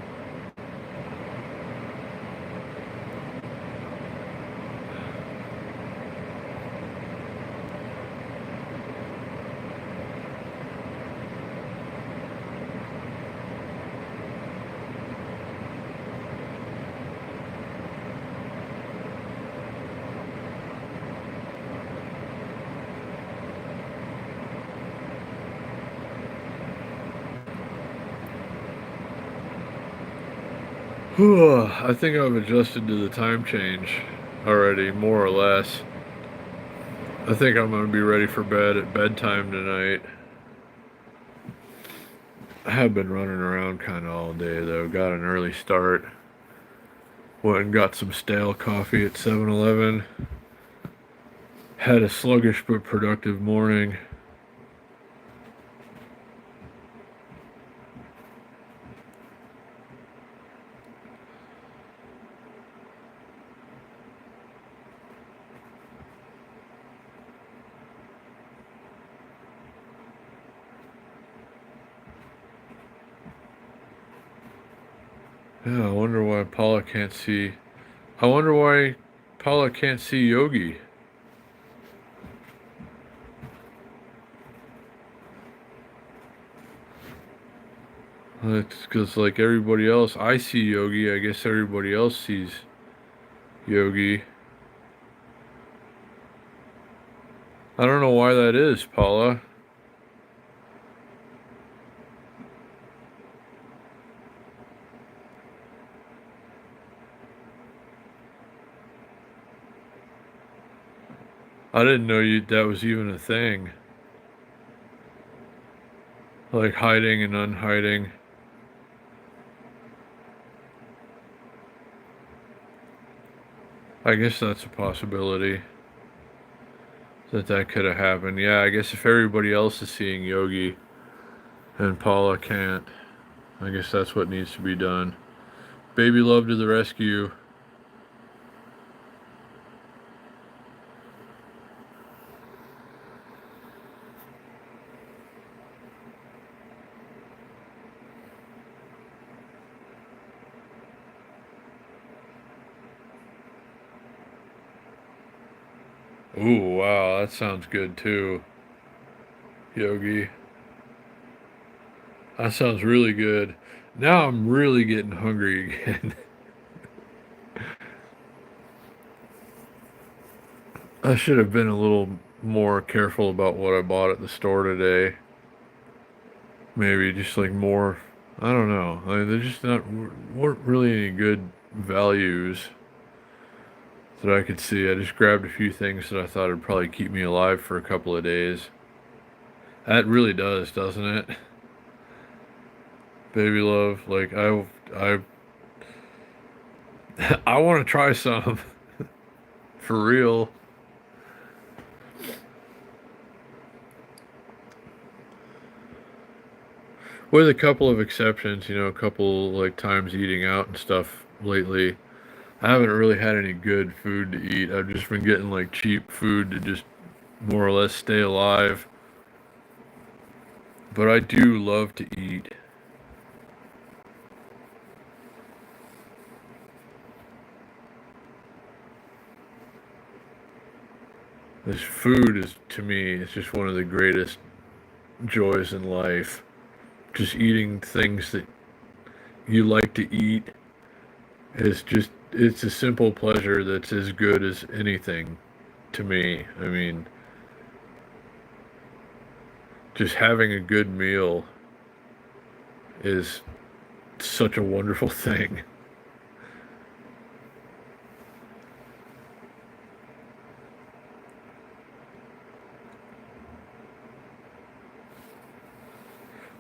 I think I've adjusted to the time change already, more or less. I think I'm going to be ready for bed at bedtime tonight. I have been running around kind of all day, though. Got an early start. Went and got some stale coffee at 7-Eleven. Had a sluggish but productive morning. Yeah, I wonder why Paula can't see. I wonder why Paula can't see Yogi. It's because, like everybody else, I see Yogi. I guess everybody else sees Yogi. I don't know why that is, Paula. I didn't know that was even a thing. Like hiding and unhiding. I guess that's a possibility. That could have happened. Yeah, I guess if everybody else is seeing Yogi and Paula can't, I guess that's what needs to be done. Baby love to the rescue. Ooh, wow, that sounds good too, Yogi. That sounds really good. Now I'm really getting hungry again. I should have been a little more careful about what I bought at the store today. Maybe just like more, I don't know. They're just weren't really any good values. that I could see. I just grabbed a few things that I thought would probably keep me alive for a couple of days. That really does, doesn't it? Baby love, like I I want to try some for real. With a couple of exceptions, a couple like times eating out and stuff lately. I haven't really had any good food to eat. I've just been getting like cheap food to just more or less stay alive. But I do love to eat. This food is, to me, it's just one of the greatest joys in life. Just eating things that you like to eat is just, it's a simple pleasure that's as good as anything to me. I mean, just having a good meal is such a wonderful thing.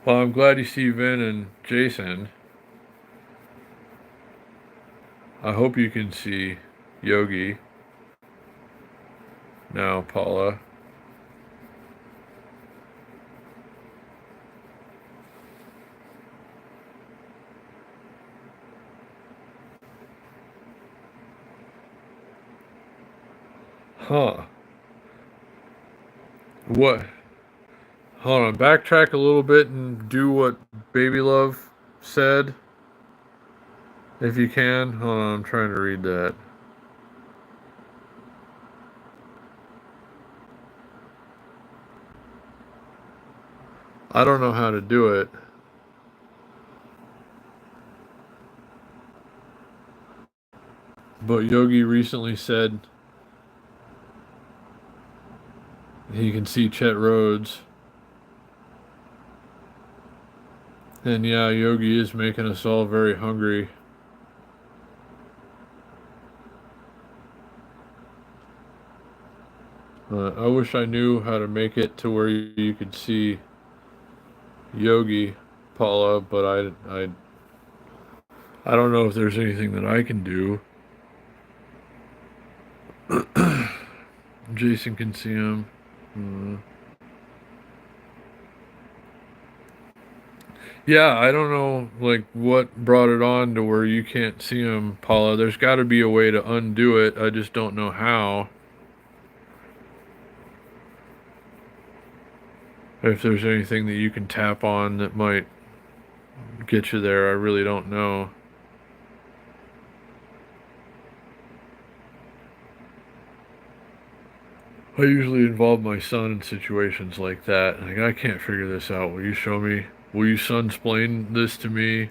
Well, I'm glad you see Vin and Jason. I hope you can see Yogi now, Paula. Huh. What? Hold on, backtrack a little bit and do what Baby Love said. If you can. Hold on, I'm trying to read that. I don't know how to do it. But Yogi recently said he can see Chet Rhodes. And yeah, Yogi is making us all very hungry. I wish I knew how to make it to where you could see Yogi, Paula, but I don't know if there's anything that I can do. Jason can see him. Yeah, I don't know, like, what brought it on to where you can't see him, Paula. There's got to be a way to undo it. I just don't know how. If there's anything that you can tap on that might get you there, I really don't know. I usually involve my son in situations like that. Like, I can't figure this out. Will you show me? Will you son-splain this to me?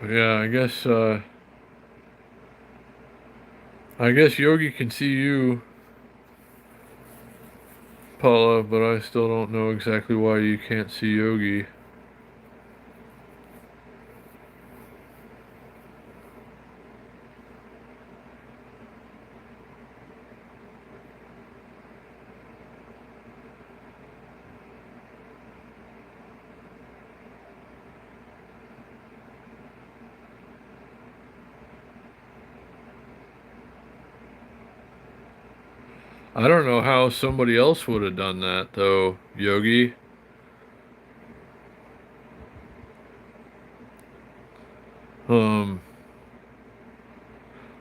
But yeah, I guess Yogi can see you, Paula, but I still don't know exactly why you can't see Yogi. I don't know how somebody else would have done that, though, Yogi. Um,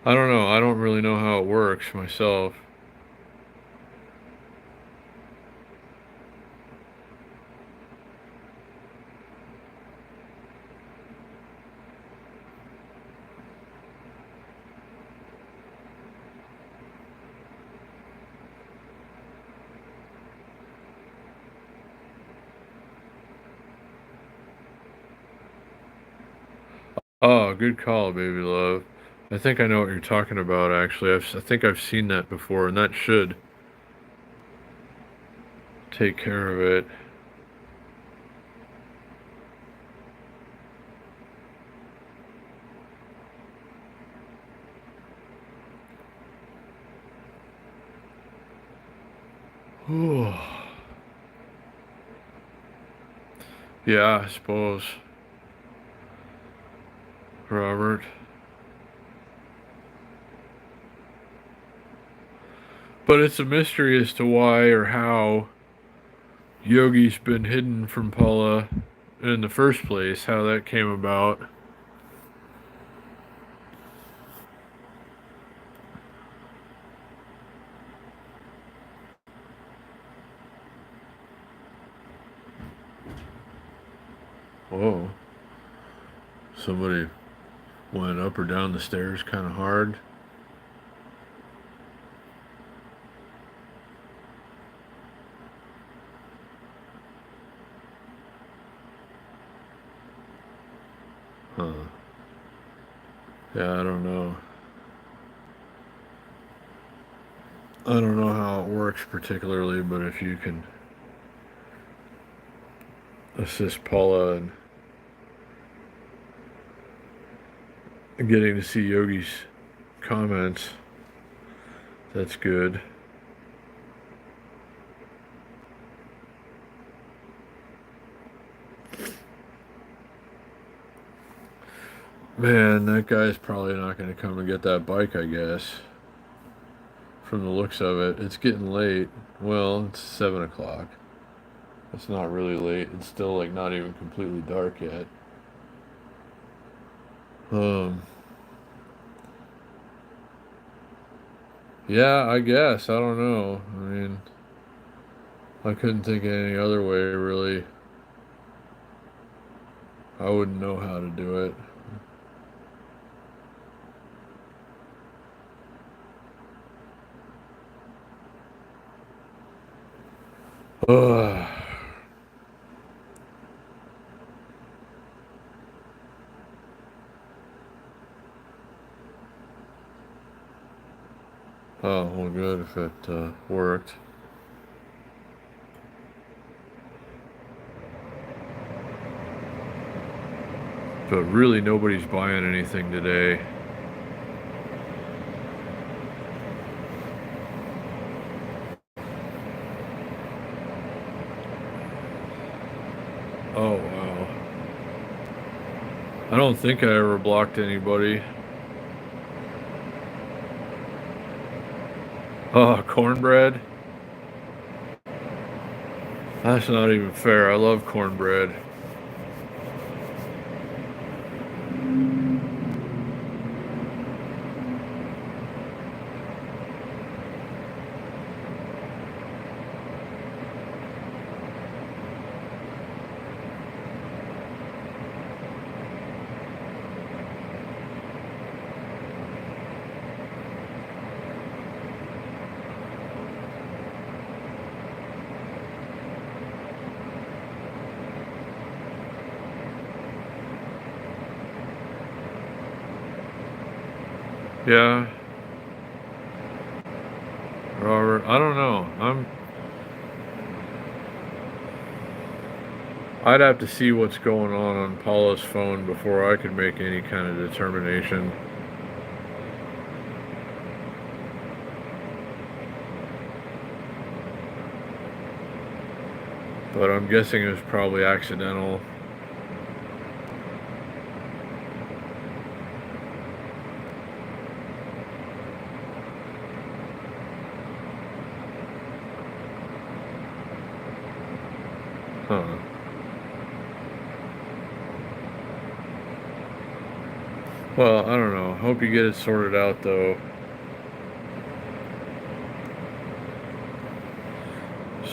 I don't know. I don't really know how it works myself. Oh, good call, baby love. I think I know what you're talking about, actually. I think I've seen that before, and that should take care of it. Yeah, I suppose. Robert. But it's a mystery as to why or how Yogi's been hidden from Paula in the first place, how that came about. Whoa. Somebody went up or down the stairs kind of hard. Huh. Yeah, I don't know. I don't know how it works particularly, but if you can assist Paula in getting to see Yogi's comments, that's good. Man, that guy's probably not going to come and get that bike, I guess. From the looks of it, it's getting late. Well, it's 7 o'clock. It's not really late. It's still like not even completely dark yet. Um, yeah, I guess. I don't know. I mean, I couldn't think of any other way, really. I wouldn't know how to do it. Ugh. Oh, well, good if it worked. But really, nobody's buying anything today. Oh, wow. I don't think I ever blocked anybody. Oh, cornbread? That's not even fair. I love cornbread. Yeah, Robert. I don't know. I'd have to see what's going on Paula's phone before I could make any kind of determination. But I'm guessing it was probably accidental. Huh. Well, I don't know. Hope you get it sorted out, though.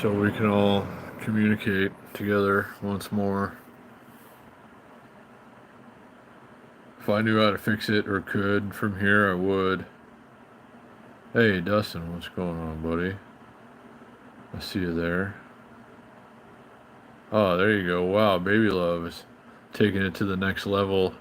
So we can all communicate together once more. If I knew how to fix it or could from here, I would. Hey, Dustin, what's going on, buddy? I see you there. Oh, there you go. Wow, Baby Love is taking it to the next level.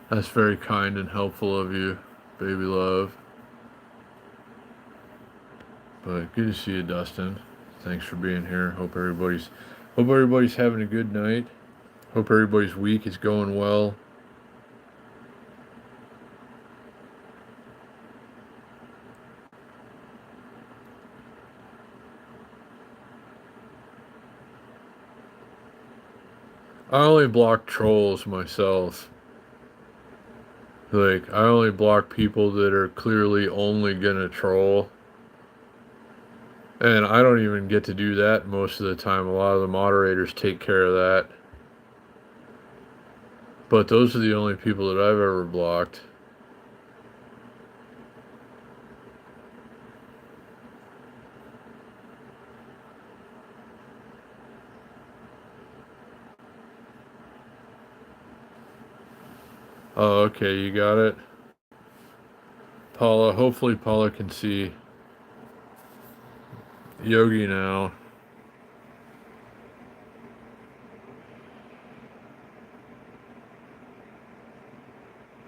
That's very kind and helpful of you, baby love. But good to see you, Dustin. Thanks for being here. Hope everybody's having a good night. Hope everybody's week is going well. I only block trolls myself. Like, I only block people that are clearly only gonna troll. And I don't even get to do that most of the time. A lot of the moderators take care of that. But those are the only people that I've ever blocked. Oh, okay, you got it. Paula, hopefully Paula can see Yogi now.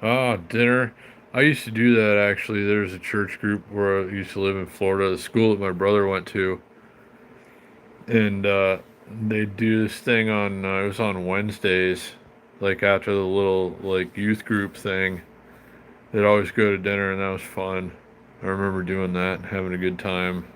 Ah, dinner. I used to do that actually. There's a church group where I used to live in Florida, the school that my brother went to. And they do this thing on, it was on Wednesdays, like after the little like youth group thing. They'd always go to dinner and that was fun. I remember doing that and having a good time.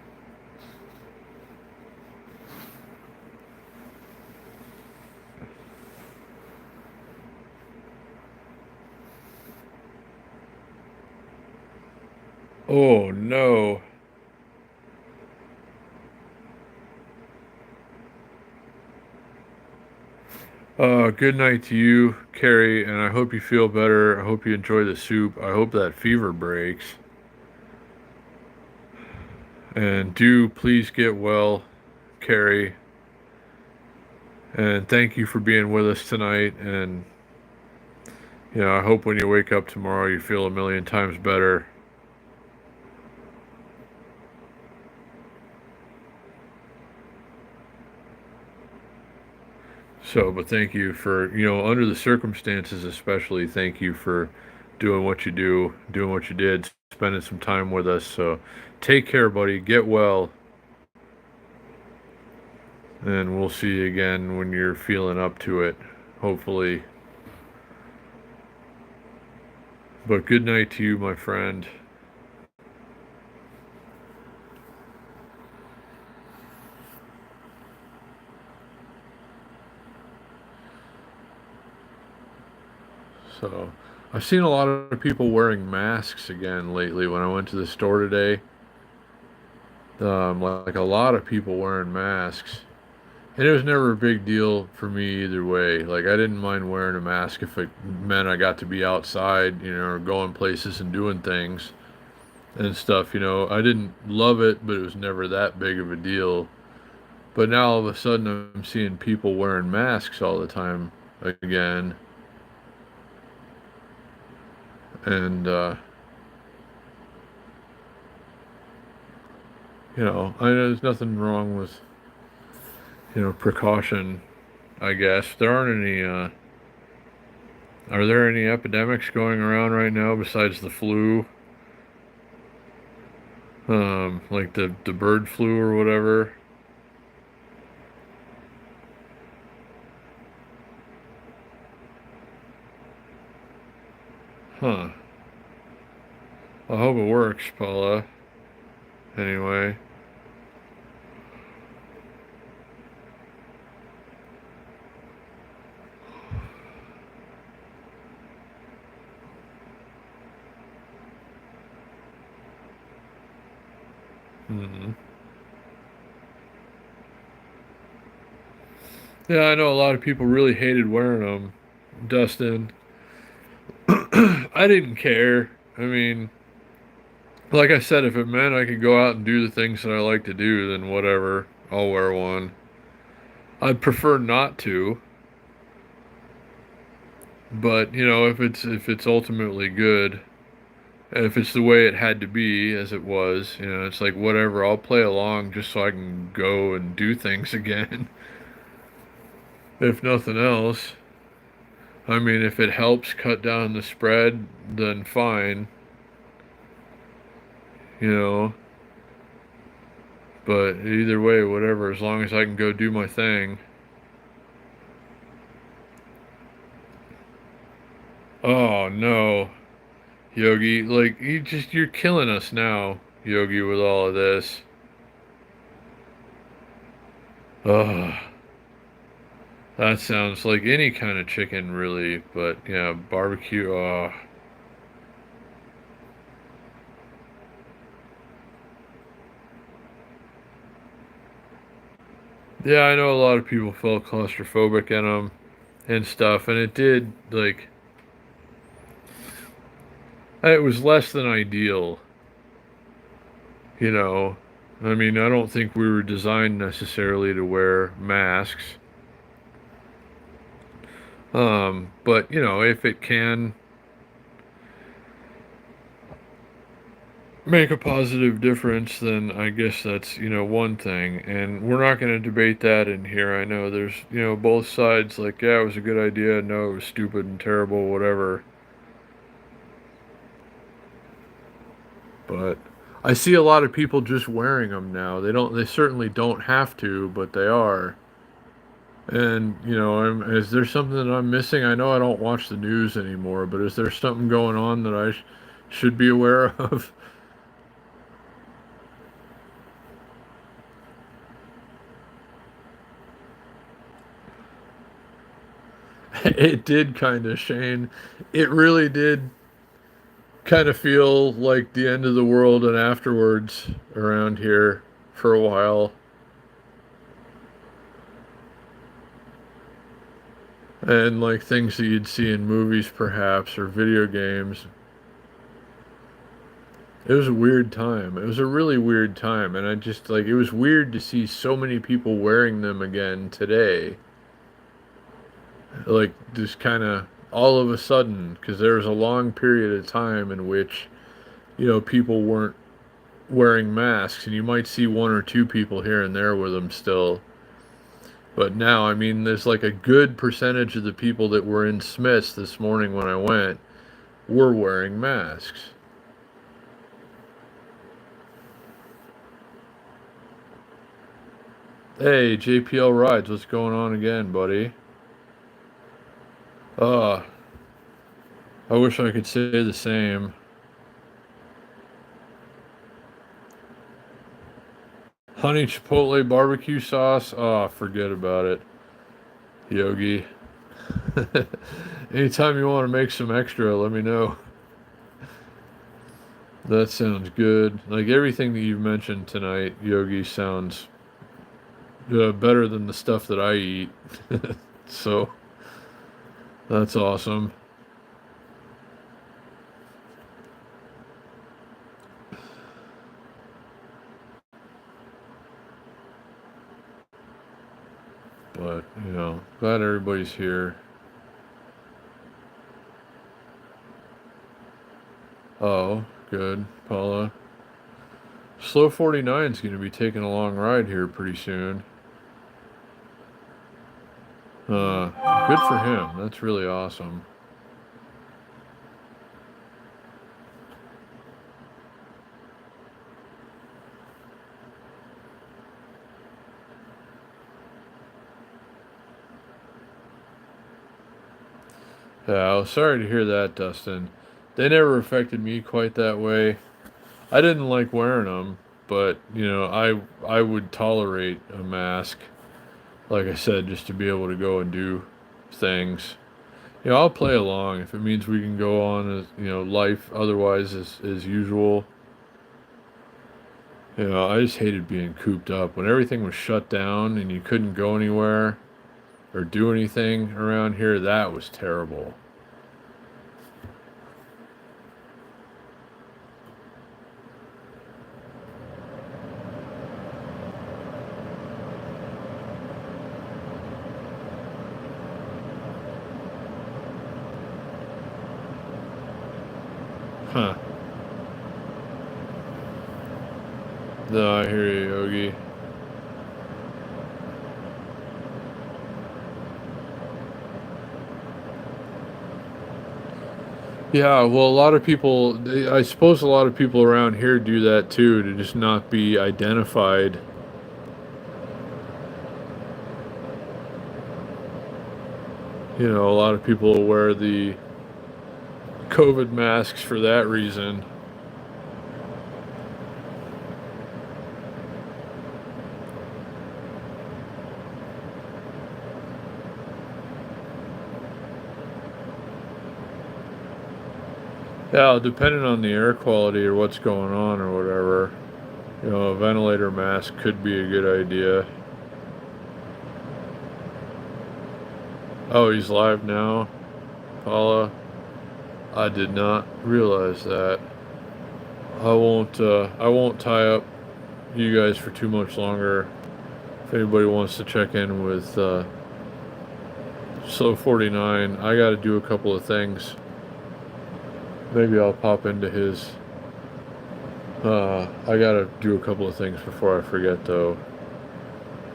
Oh no. Good night to you, Carrie, and I hope you feel better. I hope you enjoy the soup. I hope that fever breaks. And do please get well, Carrie. And thank you for being with us tonight. And, I hope when you wake up tomorrow you feel a million times better. So, but thank you for, under the circumstances especially, thank you for doing what you do, doing what you did, spending some time with us. So take care, buddy. Get well. And we'll see you again when you're feeling up to it, hopefully. But good night to you, my friend. So, I've seen a lot of people wearing masks again lately when I went to the store today. Like a lot of people wearing masks. And it was never a big deal for me either way. Like, I didn't mind wearing a mask if it meant I got to be outside, or going places and doing things and stuff. I didn't love it, but it was never that big of a deal. But now all of a sudden I'm seeing people wearing masks all the time again. And, I know there's nothing wrong with, precaution, I guess. There aren't any, are there any epidemics going around right now besides the flu? Like the bird flu or whatever? Huh. I hope it works, Paula. Anyway. Hmm. Yeah, I know a lot of people really hated wearing them, Dustin. I didn't care. I mean, like I said, if it meant I could go out and do the things that I like to do, then whatever. I'll wear one. I'd prefer not to, but if it's ultimately good, and if it's the way it had to be as it was, it's like whatever. I'll play along just so I can go and do things again, if nothing else. I mean, if it helps cut down the spread, then fine, you know. But either way, whatever, as long as I can go do my thing. Oh no, Yogi, like you're killing us now, Yogi, with all of this. Ugh. That sounds like any kind of chicken, really, but yeah, barbecue. Oh, yeah, I know a lot of people felt claustrophobic in them and stuff, and it did like it was less than ideal, you know. I mean, I don't think we were designed necessarily to wear masks, but you know, if it can make a positive difference, then I guess that's, you know, one thing. And we're not going to debate that in here. I know there's, you know, both sides like, yeah, it was a good idea. No, it was stupid and terrible, whatever. But I see a lot of people just wearing them now. They certainly don't have to, but they are. And, you know, is there something that I'm missing? I know I don't watch the news anymore, but is there something going on that I should be aware of? It did kind of, Shane. It really did kind of feel like the end of the world and afterwards around here for a while. And like things that you'd see in movies, perhaps, or video games. It was a weird time. It was a really weird time. And I just, like, it was weird to see so many people wearing them again today. Like, just kind of all of a sudden, because there was a long period of time in which, you know, people weren't wearing masks, and you might see one or two people here and there with them still. But now, I mean, there's like a good percentage of the people that were in Smith's this morning when I went were wearing masks. Hey, JPL Rides, what's going on again, buddy? Uh, I wish I could say the same. Honey Chipotle barbecue sauce? Oh, forget about it, Yogi. Anytime you want to make some extra, let me know. That sounds good. Like everything that you've mentioned tonight, Yogi, sounds better than the stuff that I eat. So that's awesome. But, you know, glad everybody's here. Oh, good, Paula. Slow 49 is going to be taking a long ride here pretty soon. Good for him. That's really awesome. Yeah, I was sorry to hear that, Dustin. They never affected me quite that way. I didn't like wearing them, but you know, I would tolerate a mask. Like I said, just to be able to go and do things. You know, I'll play along if it means we can go on as, you know, life otherwise as usual. You know, I just hated being cooped up when everything was shut down and you couldn't go anywhere or do anything around here. That was terrible. Huh. No, I hear you, Yogi. Yeah, well, a lot of people, I suppose a lot of people around here do that too, to just not be identified. You know, a lot of people wear the COVID masks for that reason. Yeah, depending on the air quality or what's going on or whatever, you know, a ventilator mask could be a good idea. Oh, he's live now, Paula. I did not realize that. I won't tie up you guys for too much longer. If anybody wants to check in with Slow 49, I got to do a couple of things. Maybe I'll pop into his. I got to do a couple of things before I forget, though.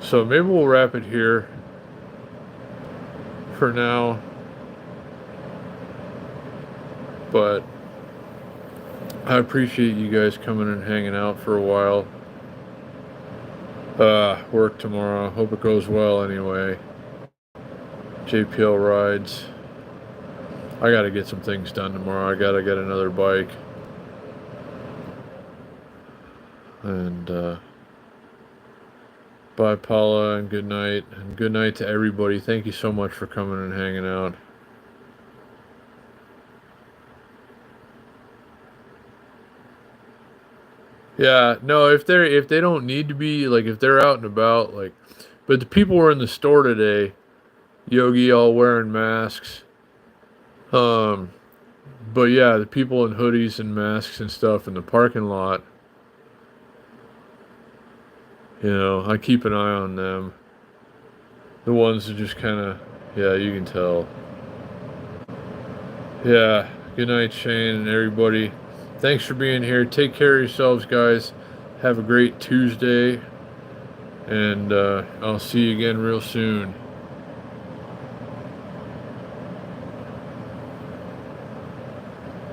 So maybe we'll wrap it here for now. But I appreciate you guys coming and hanging out for a while. Work tomorrow. Hope it goes well anyway. JPL rides. I gotta get some things done tomorrow. I gotta get another bike. And, bye, Paula, and good night. And good night to everybody. Thank you so much for coming and hanging out. Yeah, no, if they don't need to be, like, if they're out and about, like, but the people were in the store today, Yogi, all wearing masks. Um, but yeah, the people in hoodies and masks and stuff in the parking lot, you know, I keep an eye on them. The ones that just kind of, yeah, you can tell. Yeah, good night, Shane, and everybody. Thanks for being here. Take care of yourselves, guys. Have a great Tuesday, and I'll see you again real soon.